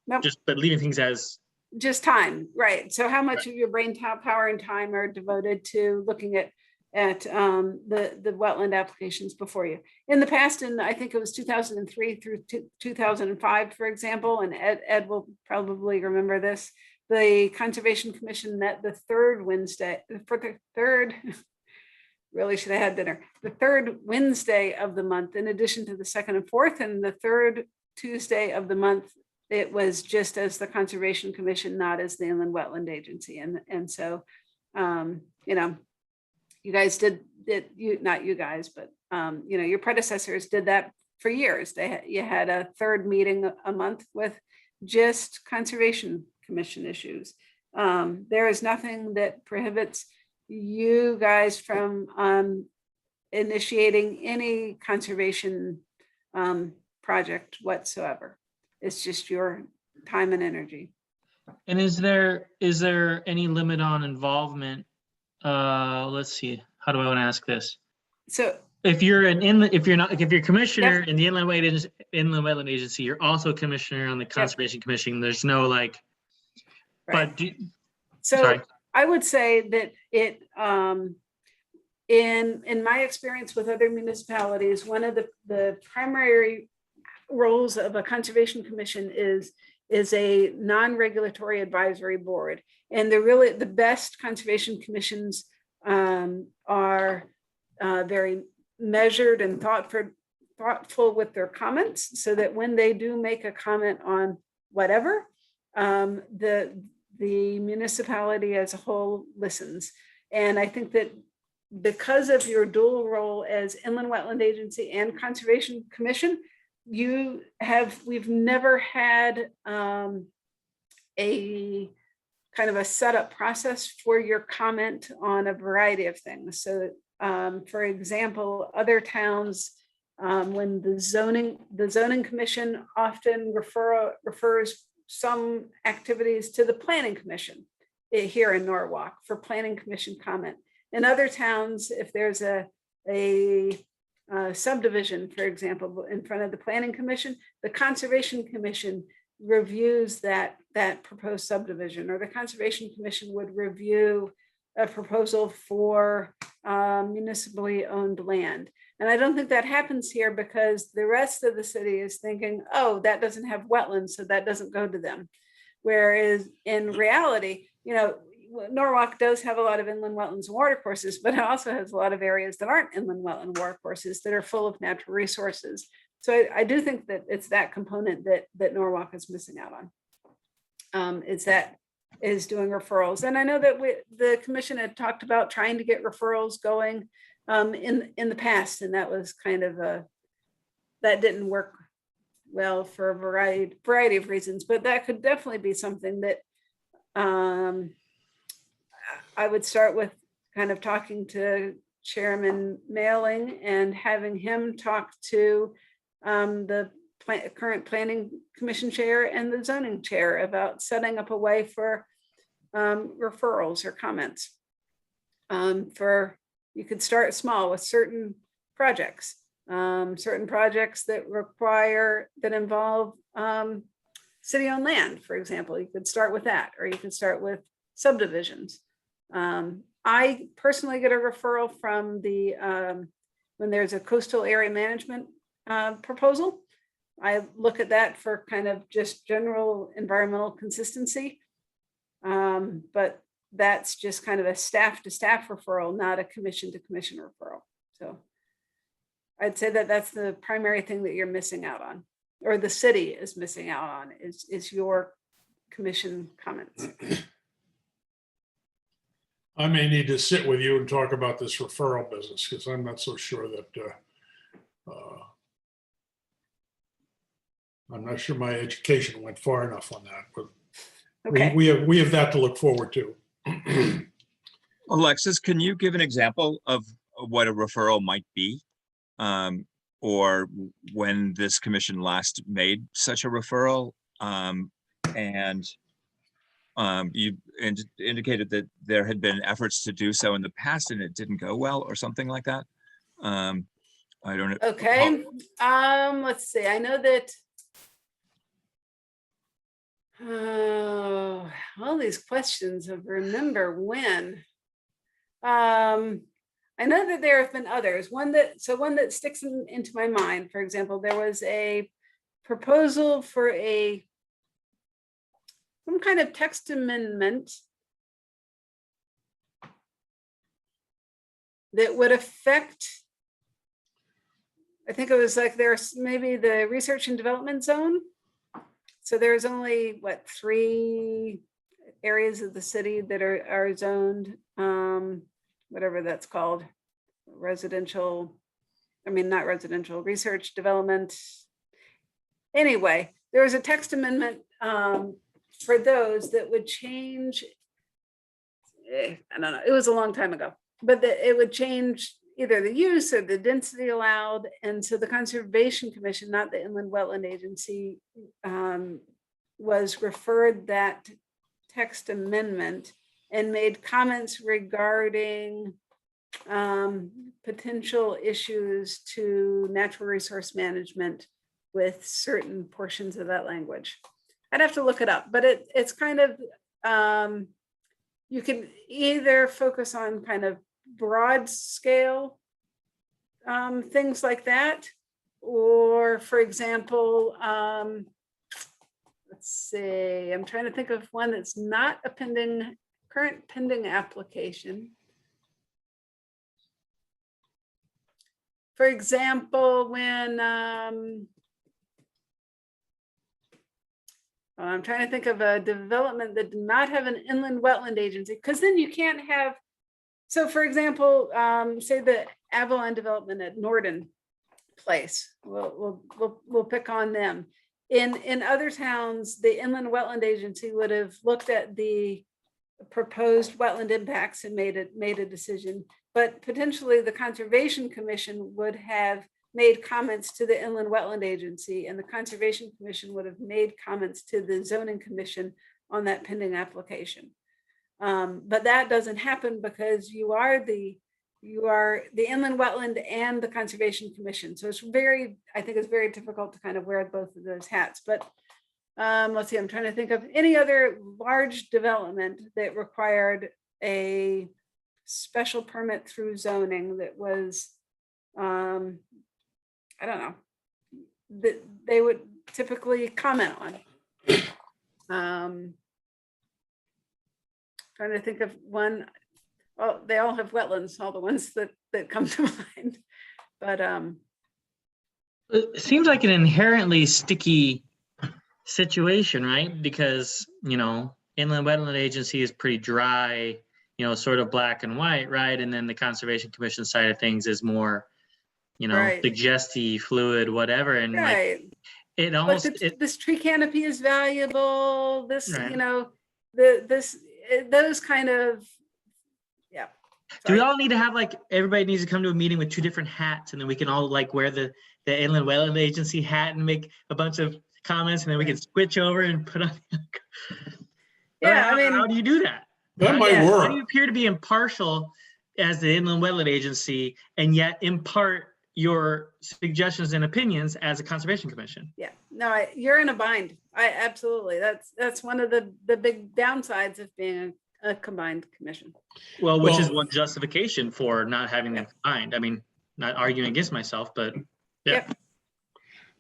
nope. But leaving things as Just time, right? So how much of your brain power and time are devoted to looking at the wetland applications before you? In the past, and I think it was 2003 through 2005, for example, and Ed will probably remember this. The Conservation Commission met the third Wednesday, really should have had dinner, the third Wednesday of the month, in addition to the second and fourth, and the third Tuesday of the month, it was just as the Conservation Commission, not as the Inland Wetland Agency. And so, you guys not you guys, but, your predecessors did that for years. You had a third meeting a month with just Conservation Commission issues. There is nothing that prohibits you guys from initiating any conservation project whatsoever. It's just your time and energy. And is there any limit on involvement? Let's see. How do I want to ask this? So if you're commissioner in the Inland Wetland Agency, you're also commissioner on the Conservation Commission. There's no like. Right. But sorry. I would say that it in my experience with other municipalities, one of the primary roles of a Conservation Commission is a non-regulatory advisory board. And the best conservation commissions are very measured and thoughtful with their comments, so that when they do make a comment on whatever, the municipality as a whole listens. And I think that because of your dual role as Inland Wetland Agency and Conservation Commission, we've never had a kind of a setup process for your comment on a variety of things. So for example, other towns, when the zoning commission often refers some activities to the planning commission here in Norwalk for planning commission comment. In other towns, if there's a subdivision, for example, in front of the planning commission, the conservation commission reviews that proposed subdivision, or the conservation commission would review a proposal for municipally owned land. And I don't think that happens here because the rest of the city is thinking, oh, that doesn't have wetlands, so that doesn't go to them. Whereas in reality, Norwalk does have a lot of inland wetlands and watercourses, but it also has a lot of areas that aren't inland wetland watercourses that are full of natural resources. So I do think that it's that component that Norwalk is missing out on. Is doing referrals. And I know that the commission had talked about trying to get referrals going in the past, and that was kind of that didn't work well for a variety of reasons, but that could definitely be something that I would start with kind of talking to Chairman Mailing and having him talk to the current planning commission chair and the zoning chair about setting up a way for referrals or comments. You could start small with certain projects that involve city-owned land, for example. You could start with that, or you can start with subdivisions. I personally get a referral from the, when there's a coastal area management proposal. I look at that for kind of just general environmental consistency. But that's just kind of a staff to staff referral, not a commission to commission referral. So I'd say that that's the primary thing that you're missing out on, or the city is missing out on, is your commission comments. I may need to sit with you and talk about this referral business, because I'm not so sure that, I'm not sure my education went far enough on that, but Okay. we have that to look forward to. Alexis, can you give an example of what a referral might be? Or when this commission last made such a referral? You indicated that there had been efforts to do so in the past and it didn't go well or something like that. I don't know. Okay. Let's see. I know that. Oh, all these questions of remember when. I know that there have been others. One that sticks into my mind, for example, there was a proposal for some kind of text amendment that would affect, I think it was like there's maybe the research and development zone. So there's only, what, 3 areas of the city that are zoned, whatever that's called, residential, I mean, not residential, research, development. Anyway, there was a text amendment for those that would change, I don't know, it was a long time ago, but it would change either the use or the density allowed. And so the Conservation Commission, not the Inland Wetland Agency, was referred that text amendment and made comments regarding potential issues to natural resource management with certain portions of that language. I'd have to look it up, but it's kind of, you can either focus on kind of broad scale things like that, or for example, let's see, I'm trying to think of one that's not a current pending application. For example, when I'm trying to think of a development that did not have an inland wetland agency, because then you can't have, so for example, say the Avalon development at Norden Place, we'll pick on them. In other towns, the Inland Wetland Agency would have looked at the proposed wetland impacts and made a decision, but potentially the Conservation Commission would have made comments to the Inland Wetland Agency, and the Conservation Commission would have made comments to the Zoning Commission on that pending application. But that doesn't happen because you are the Inland Wetland and the Conservation Commission. So it's I think it's very difficult to kind of wear both of those hats. But let's see, I'm trying to think of any other large development that required a special permit through zoning that was, I don't know, that they would typically comment on. Trying to think of one. Well, they all have wetlands, all the ones that come to mind. But it seems like an inherently sticky situation, right? Because, Inland Wetland Agency is pretty dry, sort of black and white, right? And then the Conservation Commission side of things is more, right, suggestive, fluid, whatever. And right, like it almost this tree canopy is valuable. This, right. Those kind of, yeah. Do we all need to have everybody needs to come to a meeting with 2 different hats, and then we can all wear the Inland Wetland Agency hat and make a bunch of comments, and then we can switch over and put on. Yeah, how do you do that? That might work. How do you appear to be impartial as the Inland Wetland Agency and yet impart, your suggestions and opinions as a Conservation Commission. Yeah, no, you're in a bind. I absolutely, that's one of the big downsides of being a combined commission. Well, which is Well- one justification for not having them combined. I mean, not arguing against myself, but yeah. Yep.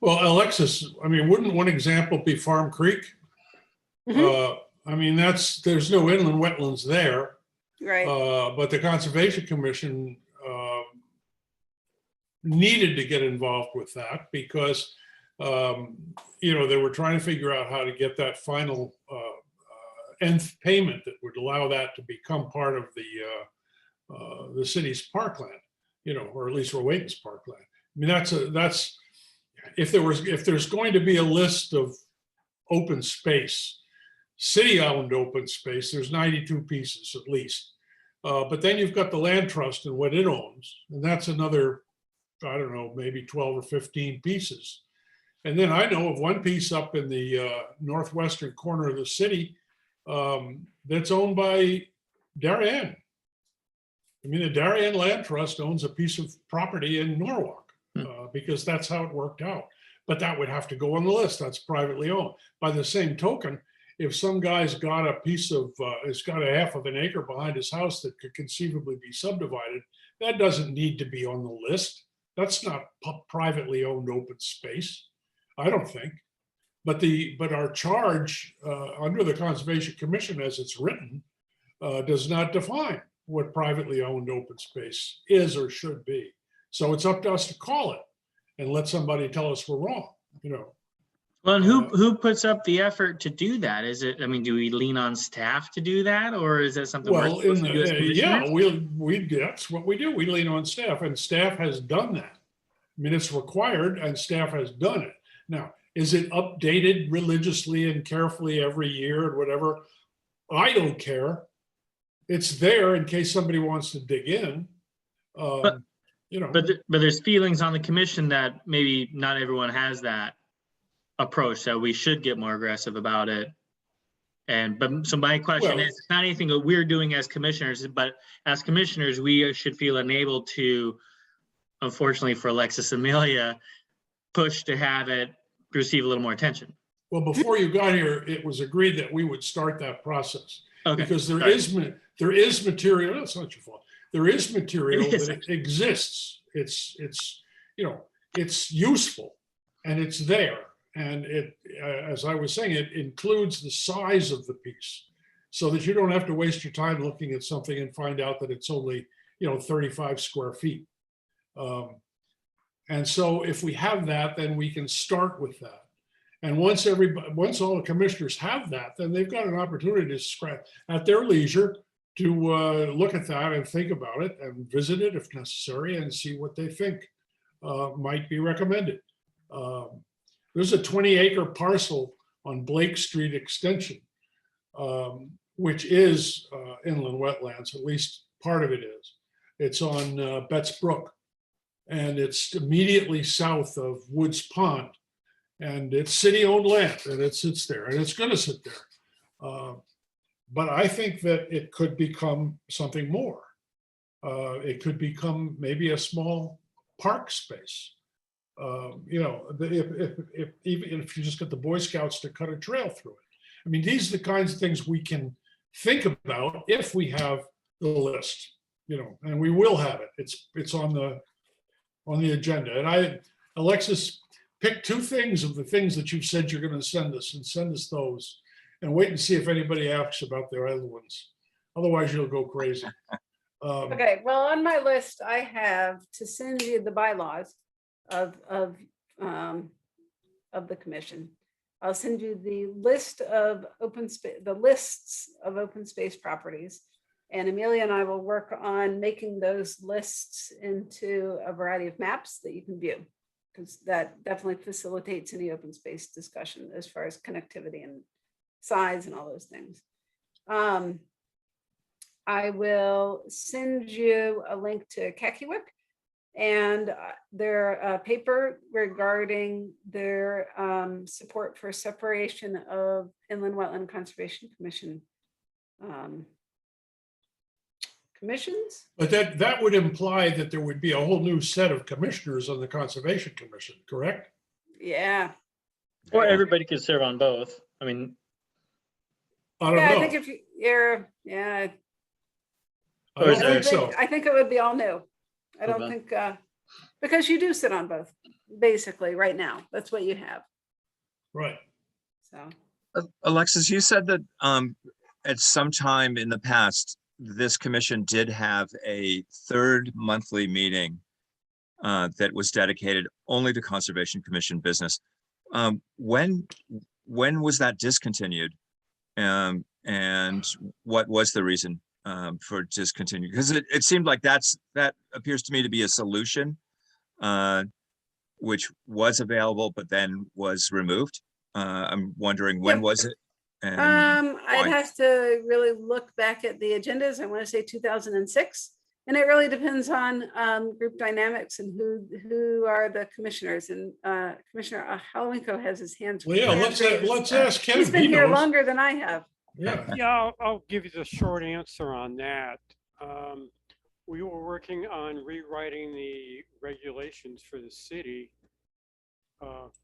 Well, Alexis, I mean, wouldn't one example be Farm Creek? I mean, there's no inland wetlands there, Right, but the Conservation Commission needed to get involved with that because, you know, they were trying to figure out how to get that final nth payment that would allow that to become part of the city's parkland, you know, or at least Rowayton's parkland. I mean, that's if there's going to be a list of open space, city-owned open space, there's 92 pieces at least. But then you've got the land trust and what it owns, and that's another, I don't know, maybe 12 or 15 pieces. And then I know of one piece up in the northwestern corner of the city that's owned by Darien. I mean, the Darien Land Trust owns a piece of property in Norwalk because that's how it worked out. But that would have to go on the list. That's privately owned. By the same token, if some guy's got a piece of, it's got a half of an acre behind his house that could conceivably be subdivided, that doesn't need to be on the list. That's not privately owned open space, I don't think. But our charge under the Conservation Commission as it's written does not define what privately owned open space is or should be. So it's up to us to call it and let somebody tell us we're wrong, you know. Well, and who puts up the effort to do that? Is it, I mean, do we lean on staff to do that, or is that something we're Well, supposed to do as yeah, commissioners? that's what we do. We lean on staff, and staff has done that. I mean, it's required, and staff has done it. Now, is it updated religiously and carefully every year and whatever? I don't care. It's there in case somebody wants to dig in. You know. But there's feelings on the commission that maybe not everyone has that approach, that we should get more aggressive about it. So my question is, it's not anything that we're doing as commissioners, but as commissioners, we should feel enabled to, unfortunately for Alexis Amelia, push to have it receive a little more attention. Well, before you got here, it was agreed that we would start that process. Okay. Because there Sorry. is material, that's not your fault. There is material It is. that exists. It's you know, it's useful and it's there. And it, as I was saying, it includes the size of the piece so that you don't have to waste your time looking at something and find out that it's only, you know, 35 square feet. And so if we have that, then we can start with that. And once all the commissioners have that, then they've got an opportunity to scratch at their leisure to look at that and think about it and visit it if necessary and see what they think might be recommended. There's a 20-acre parcel on Blake Street Extension, which is inland wetlands, at least part of it is. It's on Betts Brook, and it's immediately south of Woods Pond. And it's city-owned land, and it sits there, and it's going to sit there. But I think that it could become something more. It could become maybe a small park space. You know, even if you just get the Boy Scouts to cut a trail through it. I mean, these are the kinds of things we can think about if we have the list, you know, and we will have it. It's on the agenda. And Alexis, pick two things of the things that you've said you're going to send us, and send us those, and wait and see if anybody asks about their other ones. Otherwise, you'll go crazy. okay, well, on my list, I have to send you the bylaws of the commission. I'll send you the list of lists of open space properties. And Amelia and I will work on making those lists into a variety of maps that you can view, because that definitely facilitates any open space discussion as far as connectivity and size and all those things. I will send you a link to Kakiwik and their paper regarding their support for separation of Inland Wetland Conservation Commission commissions. But that would imply that there would be a whole new set of commissioners on the Conservation Commission, correct? Yeah. Or everybody could serve on both. I mean, I don't Yeah, I know. think if you're, yeah, I Or is don't there- think so. I think it would be all new. I don't Okay. think, because you do sit on both, basically, right now. That's what you have, Right. so. Alexis, you said that at some time in the past, this commission did have a third monthly meeting that was dedicated only to Conservation Commission business. When was that discontinued? And what was the reason for discontinuing? Because it seemed like that appears to me to be a solution, which was available but then was removed. I'm wondering when Yep. was it? And I'd why? have to really look back at the agendas. I want to say 2006. And it really depends on group dynamics and who are the commissioners. And Commissioner Halowenko has his hands. Well, yeah, let's raised. ask Ken. He's been He here knows. longer than I have. Yeah. Yeah, I'll give you the short answer on that. We were working on rewriting the regulations for the city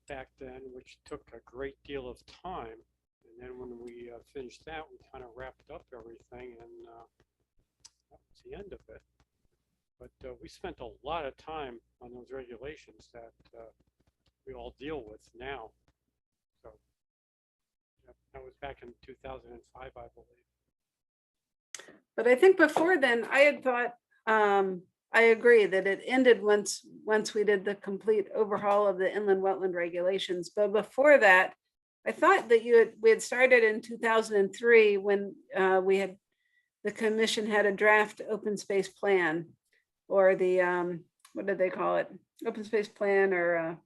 back then, which took a great deal of time. And then when we finished that, we kind of wrapped up everything, and that was the end of it. But we spent a lot of time on those regulations that we all deal with now. So that was back in 2005, I believe. But I think before then, I had thought, I agree that it ended once we did the complete overhaul of the inland wetland regulations. But before that, I thought that we had started in 2003 when the commission had a draft open space plan, or the what did they call it? Open space plan, or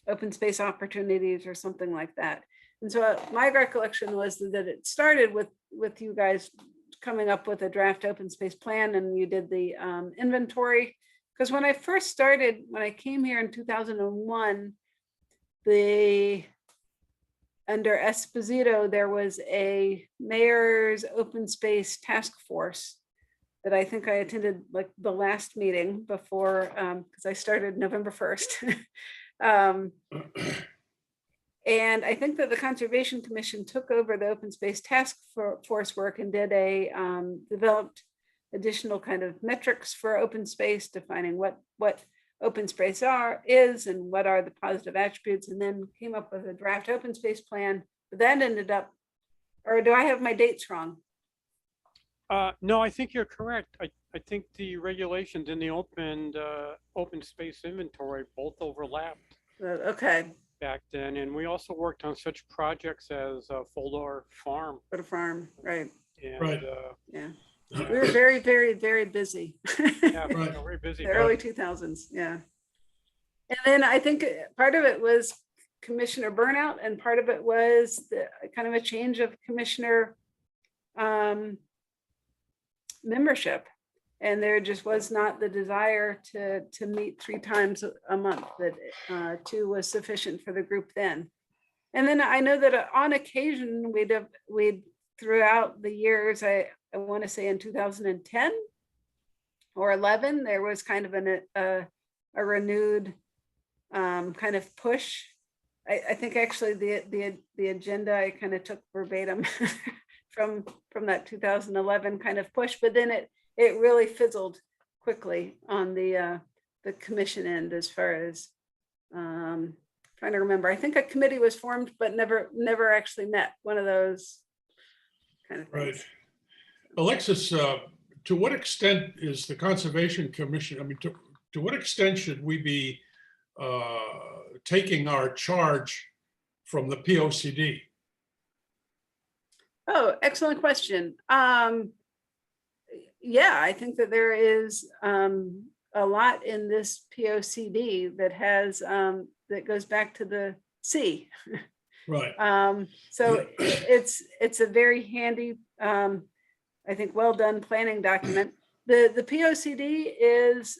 open space opportunities, or something like that. And so my recollection was that it started with you guys coming up with a draft open space plan, and you did the inventory. Because when I first started, when I came here in 2001, under Esposito, there was a mayor's open space task force that I think I attended like the last meeting before, because I started November 1st. And I think that the Conservation Commission took over the open space task force work and did developed additional kind of metrics for open space, defining what open space is and what are the positive attributes, and then came up with a draft open space plan. But that ended up, or do I have my dates wrong? No, I think you're correct. I think the regulations in the open space inventory both overlapped Okay, back then. And we also worked on such projects as Foldar Farm. for the farm, right? And, Right. Yeah, we were very, very, very busy. yeah, Right. we were very busy. The early 2000s, yeah. And then I think part of it was commissioner burnout, and part of it was the kind of a change of commissioner membership. And there just was not the desire to meet 3 times a month, that 2 was sufficient for the group then. And then I know that on occasion we'd throughout the years, I want to say in 2010 or 11, there was kind of a renewed kind of push. I think actually the agenda I kind of took verbatim from that 2011 kind of push, but then it really fizzled quickly on the commission end, as far as trying to remember. I think a committee was formed, but never actually met. One of those kind of things. Right. Alexis, to what extent is the Conservation Commission, I mean, to what extent should we be taking our charge from the POCD? Oh, excellent question. Yeah, I think that there is a lot in this POCD that has that goes back to the sea. Right. So it's a very handy, I think, well done planning document. The POCD is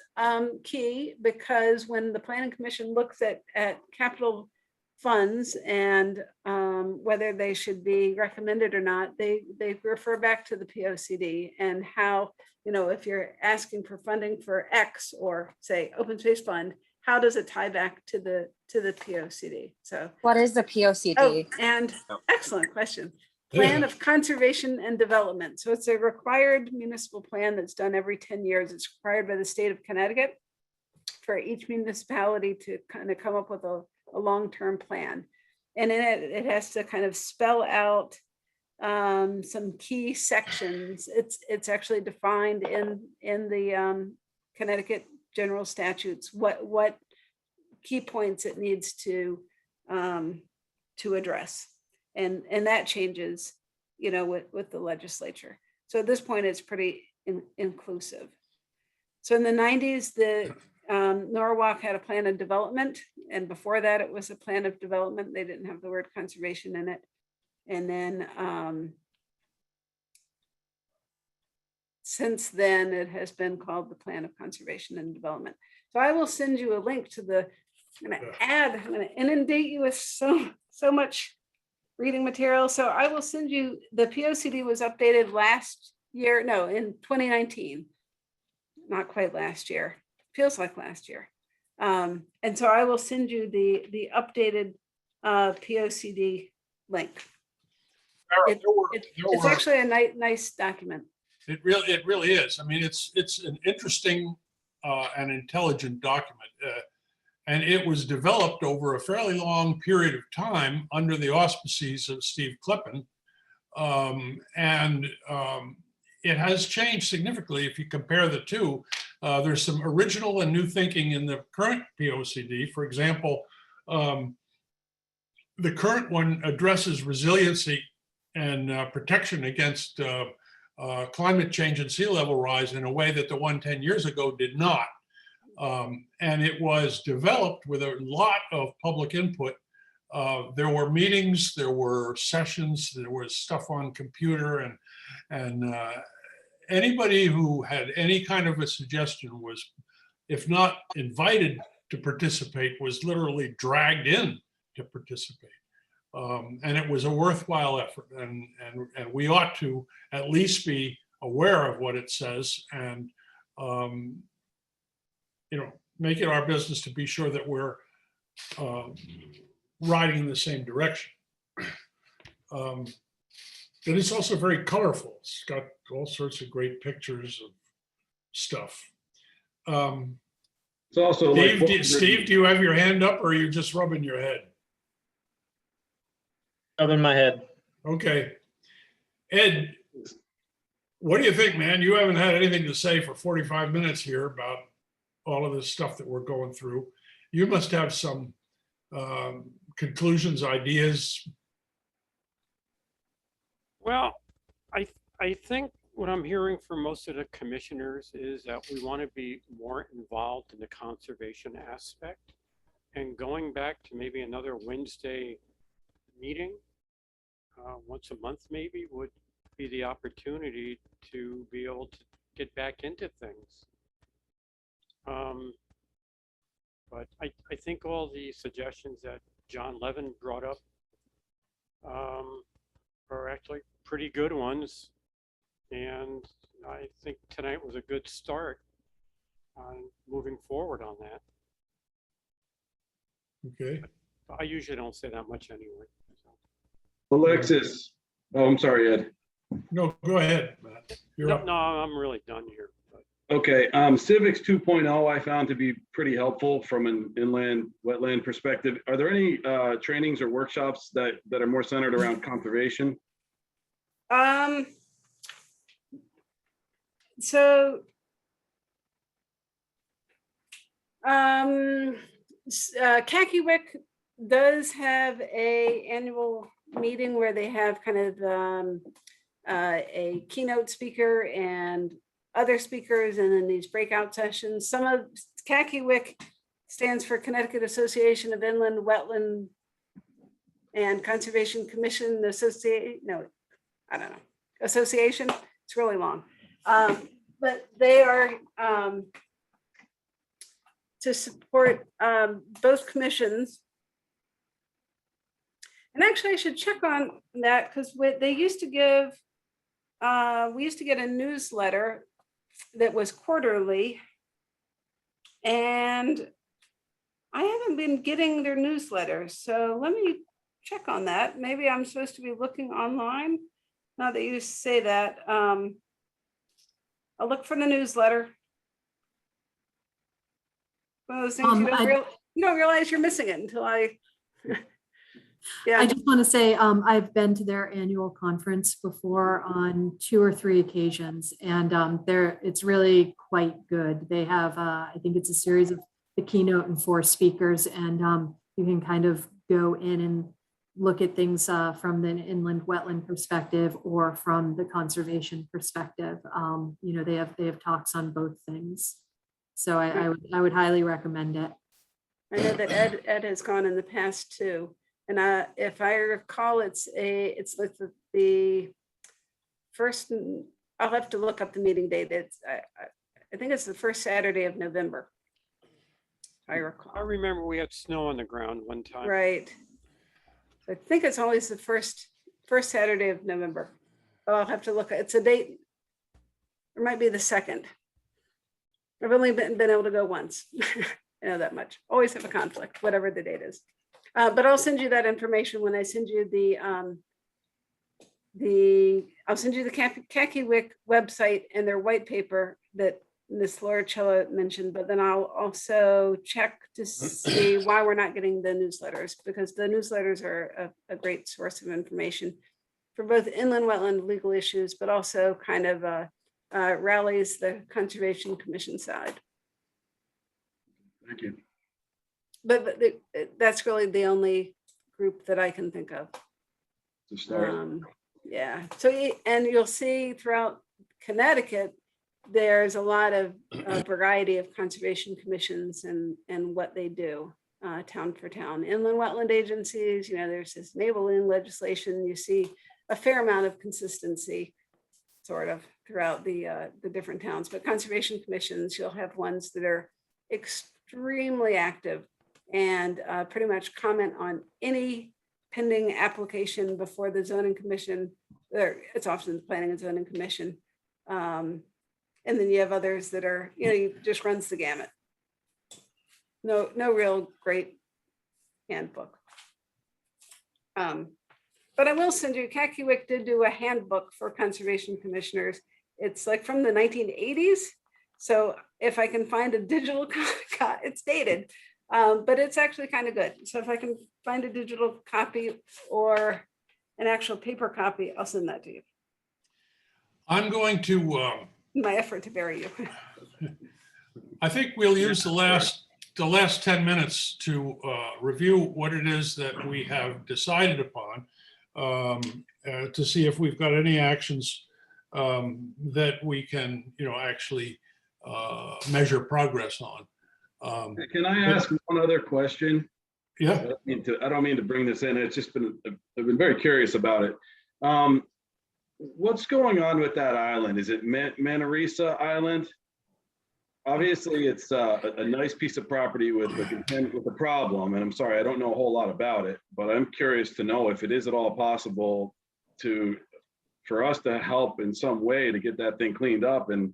key, because when the Planning Commission looks at capital funds and whether they should be recommended or not, they refer back to the POCD and how, you know, if you're asking for funding for X or say open space fund, how does it tie back to the POCD? So What is the POCD? oh, and excellent question. Plan of Conservation and Development. So it's a required municipal plan that's done every 10 years. It's required by the state of Connecticut for each municipality to kind of come up with a long-term plan. And in it, it has to kind of spell out some key sections. It's actually defined in the Connecticut general statutes, what key points it needs to address. And that changes, you know, with the legislature. So at this point, it's pretty inclusive. So in the 90s, the Norwalk had a plan of development. And before that, it was a plan of development. They didn't have the word conservation in it. And then since then, it has been called the Plan of Conservation and Development. So I will send you a link to the, I'm going to inundate you with so much reading material. So I will send you, the POCD was updated last year, no, in 2019, not quite last year, feels like last year. And so I will send you the updated POCD link. It's actually a nice document. It really is. I mean, it's an interesting and intelligent document. And it was developed over a fairly long period of time under the auspices of Steve Kleppen. It has changed significantly if you compare the two. There's some original and new thinking in the current POCD. For example, the current one addresses resiliency and protection against climate change and sea level rise in a way that the one 10 years ago did not. And it was developed with a lot of public input. There were meetings, there were sessions, there was stuff on computer, and anybody who had any kind of a suggestion was, if not invited to participate, was literally dragged in to participate. And it was a worthwhile effort, and we ought to at least be aware of what it says and you know, make it our business to be sure that we're riding in the same direction. But it's also very colorful. It's got all sorts of great pictures of stuff. It's also Steve, do you have your hand up or are you just rubbing your head? Rubbing my head. Okay. Ed, what do you think, man? You haven't had anything to say for 45 minutes here about all of this stuff that we're going through. You must have some conclusions, ideas. Well, I think what I'm hearing from most of the commissioners is that we want to be more involved in the conservation aspect, and going back to maybe another Wednesday meeting once a month maybe would be the opportunity to be able to get back into things. But I think all the suggestions that John Levin brought up are actually pretty good ones. And I think tonight was a good start on moving forward on that. Okay. I usually don't say that much anyway. So. Alexis. Oh, I'm sorry, Ed. No, go ahead, Matt. You're up. No, I'm really done here. But. Okay, Civics 2.0 I found to be pretty helpful from an inland wetland perspective. Are there any trainings or workshops that are more centered around conservation? So Kakiwick does have a annual meeting where they have kind of a keynote speaker and other speakers, and then these breakout sessions. Some of Kakiwick stands for Connecticut Association of Inland Wetland and Conservation Commission Association. No, I don't know. Association. It's really long. But they are to support both commissions And actually, I should check on that because they used to give, we used to get a newsletter that was quarterly. And I haven't been getting their newsletters. So let me check on that. Maybe I'm supposed to be looking online. Now that you say that, I'll look for the newsletter. One of those things you don't realize you're missing it until I. Yeah. I just want to say, I've been to their annual conference before on 2 or 3 occasions, and it's really quite good. They have, I think it's a series of the keynote and 4 speakers, and you can kind of go in and look at things from the inland wetland perspective or from the conservation perspective. You know, they have talks on both things. So I would highly recommend it. I know that Ed has gone in the past too. And if I recall, it's like the first, I'll have to look up the meeting date. I think it's the first Saturday of November. I recall. I remember we had snow on the ground one time. Right. I think it's always the first Saturday of November. But I'll have to look. It's a date. It might be the 2nd. I've only been able to go once. I know that much. Always have a conflict, whatever the date is. But I'll send you that information when I send you I'll send you the Kakiwik website and their white paper that Ms. Lauricella mentioned, but then I'll also check to see why we're not getting the newsletters, because the newsletters are a great source of information for both inland wetland legal issues, but also kind of rallies the Conservation Commission side. Thank you. But that's really the only group that I can think of. To start. Yeah. So, and you'll see throughout Connecticut, there's a lot of variety of conservation commissions and what they do, town for town. Inland wetland agencies, you know, there's this enabling legislation. You see a fair amount of consistency, sort of, throughout the different towns. But conservation commissions, you'll have ones that are extremely active and pretty much comment on any pending application before the zoning commission, or it's often the planning and zoning commission. And then you have others that are, you know, you just runs the gamut. No real great handbook. But I will send you, Kakiwik did do a handbook for conservation commissioners. It's like from the 1980s. So if I can find a digital copy, it's dated, but it's actually kind of good. So if I can find a digital copy or an actual paper copy, I'll send that to you. I'm going to, My effort to bury you. I think we'll use the last 10 minutes to review what it is that we have decided upon, to see if we've got any actions that we can, you know, actually measure progress on. Can I ask one other question? Yeah. I don't mean to bring this in. It's just been, I've been very curious about it. What's going on with that island? Is it Manarisa Island? Obviously, it's a nice piece of property with a problem, and I'm sorry, I don't know a whole lot about it, but I'm curious to know if it is at all possible for us to help in some way to get that thing cleaned up and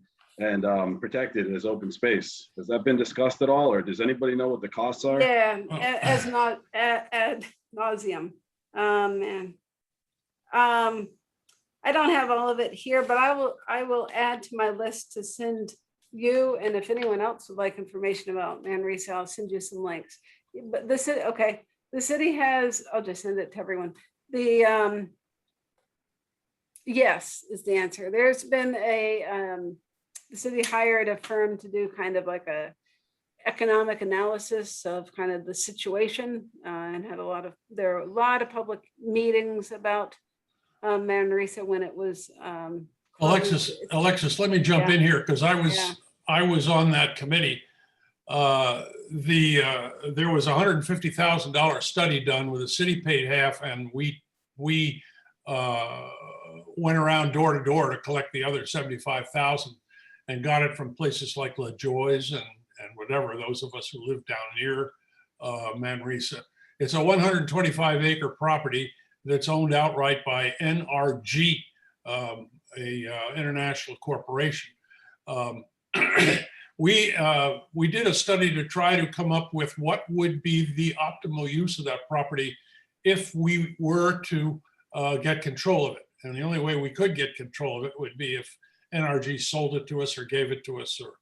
protected as open space. Has that been discussed at all, or does anybody know what the costs are? Yeah, as not ad nauseum. Man. I don't have all of it here, but I will add to my list to send you, and if anyone else would like information about Manresa, I'll send you some links. But the city, okay, the city has, I'll just send it to everyone. The yes is the answer. There's been the city hired a firm to do kind of like a economic analysis of kind of the situation, and had there are a lot of public meetings about Manresa when it was Alexis, let me jump in here because I was on that committee. There was $150,000 study done where the city paid half, and we went around door to door to collect the other 75,000 and got it from places like La Joy's and whatever, those of us who live down near Manresa. It's a 125 acre property that's owned outright by NRG, international corporation. We did a study to try to come up with what would be the optimal use of that property if we were to get control of it. And the only way we could get control of it would be if NRG sold it to us or gave it to us or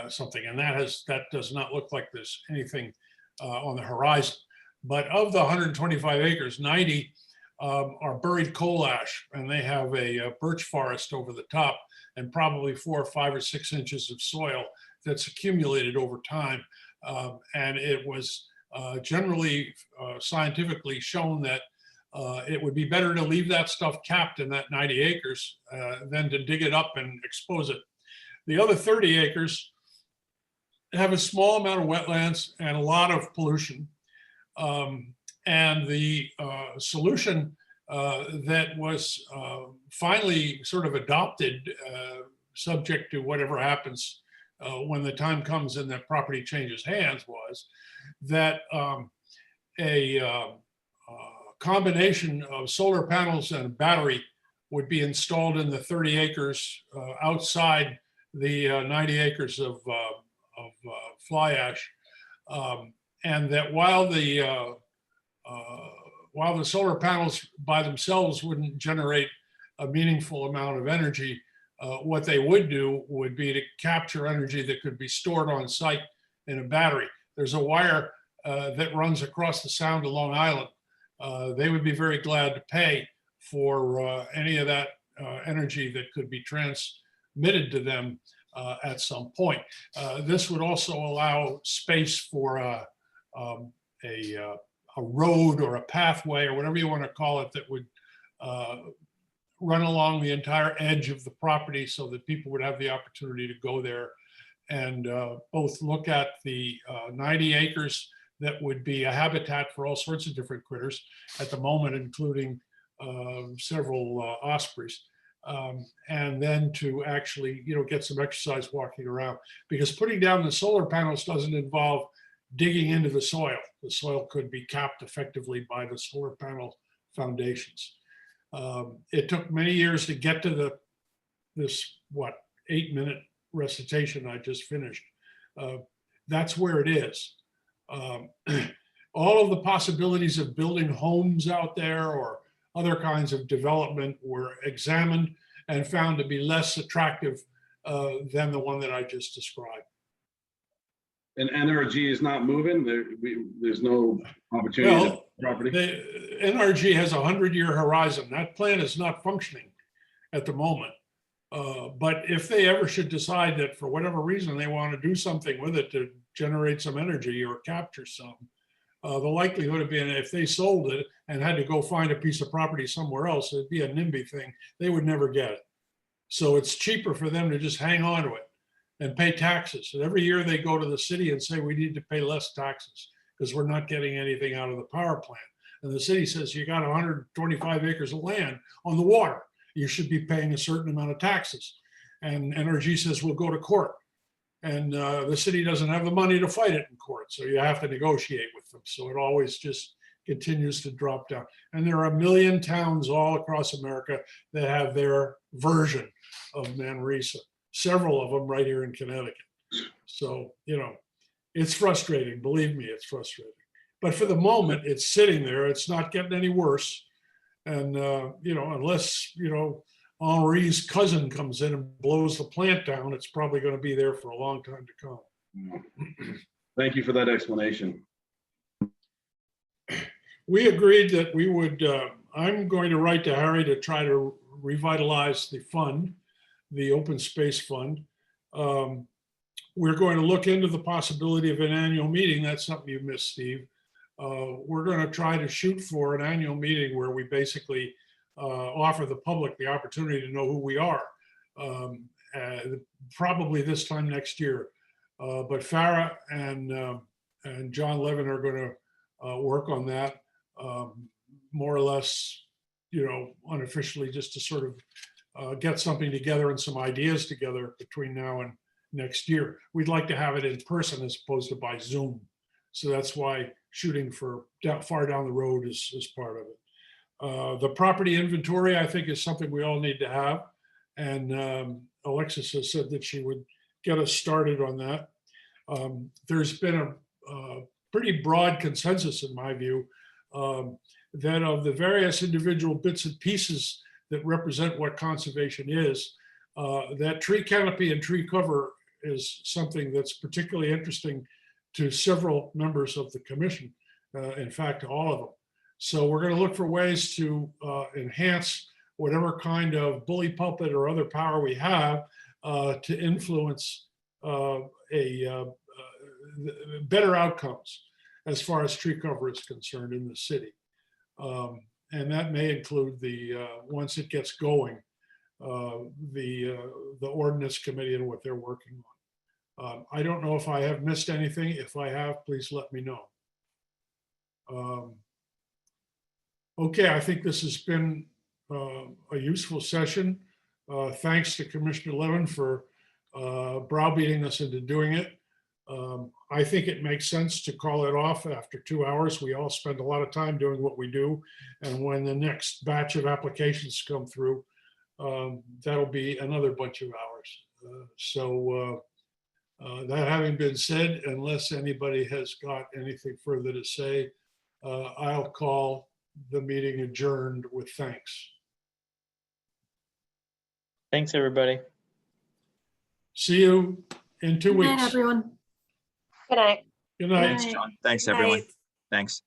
something. And that does not look like there's anything on the horizon. But of the 125 acres, 90 are buried coal ash, and they have a birch forest over the top and probably 4 or 5 or 6 inches of soil that's accumulated over time. And it was generally scientifically shown that it would be better to leave that stuff capped in that 90 acres than to dig it up and expose it. The other 30 acres have a small amount of wetlands and a lot of pollution. And the solution that was finally sort of adopted, subject to whatever happens when the time comes and that property changes hands, was that a combination of solar panels and a battery would be installed in the 30 acres outside the 90 acres of fly ash. And that while the solar panels by themselves wouldn't generate a meaningful amount of energy, what they would do would be to capture energy that could be stored on site in a battery. There's a wire that runs across the Sound of Long Island. They would be very glad to pay for any of that energy that could be transmitted to them at some point. This would also allow space for a road or a pathway or whatever you want to call it that would run along the entire edge of the property so that people would have the opportunity to go there and both look at the 90 acres that would be a habitat for all sorts of different critters at the moment, including several ospreys. And then to actually, get some exercise walking around, because putting down the solar panels doesn't involve digging into the soil. The soil could be capped effectively by the solar panel foundations. It took many years to get to this 8-minute recitation I just finished. That's where it is. All of the possibilities of building homes out there or other kinds of development were examined and found to be less attractive than the one that I just described. And NRG is not moving. There's no opportunity. Well, property. NRG has a 100-year horizon. That plant is not functioning at the moment. But if they ever should decide that for whatever reason they want to do something with it to generate some energy or capture some, the likelihood of being, if they sold it and had to go find a piece of property somewhere else, it'd be a NIMBY thing. They would never get it. So it's cheaper for them to just hang on to it and pay taxes. And every year they go to the city and say, we need to pay less taxes because we're not getting anything out of the power plant. And the city says, you got 125 acres of land on the water. You should be paying a certain amount of taxes. And NRG says, we'll go to court. And the city doesn't have the money to fight it in court. So you have to negotiate with them. So it always just continues to drop down. And there are 1 million towns all across America that have their version of Manresa, several of them right here in Connecticut. So, it's frustrating. Believe me, it's frustrating. But for the moment, it's sitting there. It's not getting any worse. And, unless, Henri's cousin comes in and blows the plant down, it's probably going to be there for a long time to come. Thank you for that explanation. We agreed that we would, I'm going to write to Harry to try to revitalize the fund, the open space fund. We're going to look into the possibility of an annual meeting. That's something you missed, Steve. We're going to try to shoot for an annual meeting where we basically offer the public the opportunity to know who we are, probably this time next year. But Farah and John Levin are going to work on that more or less, unofficially, just to sort of get something together and some ideas together between now and next year. We'd like to have it in person as opposed to by Zoom. So that's why shooting for far down the road is part of it. The property inventory, I think, is something we all need to have. And Alexis has said that she would get us started on that. There's been a pretty broad consensus, in my view, that of the various individual bits and pieces that represent what conservation is, that tree canopy and tree cover is something that's particularly interesting to several members of the commission, in fact, all of them. So we're going to look for ways to enhance whatever kind of bully pulpit or other power we have to influence better outcomes as far as tree cover is concerned in the city. And that may include once it gets going, the ordinance committee and what they're working on. I don't know if I have missed anything. If I have, please let me know. Okay, I think this has been a useful session. Thanks to Commissioner Levin for browbeating us into doing it. I think it makes sense to call it off after 2 hours. We all spend a lot of time doing what we do. And when the next batch of applications come through, that'll be another bunch of hours. That having been said, unless anybody has got anything further to say, I'll call the meeting adjourned with thanks. Thanks, everybody. See you in 2 Good night, weeks. everyone. Good night. Good night. Thanks, John. Thanks, Good everyone. night. Thanks.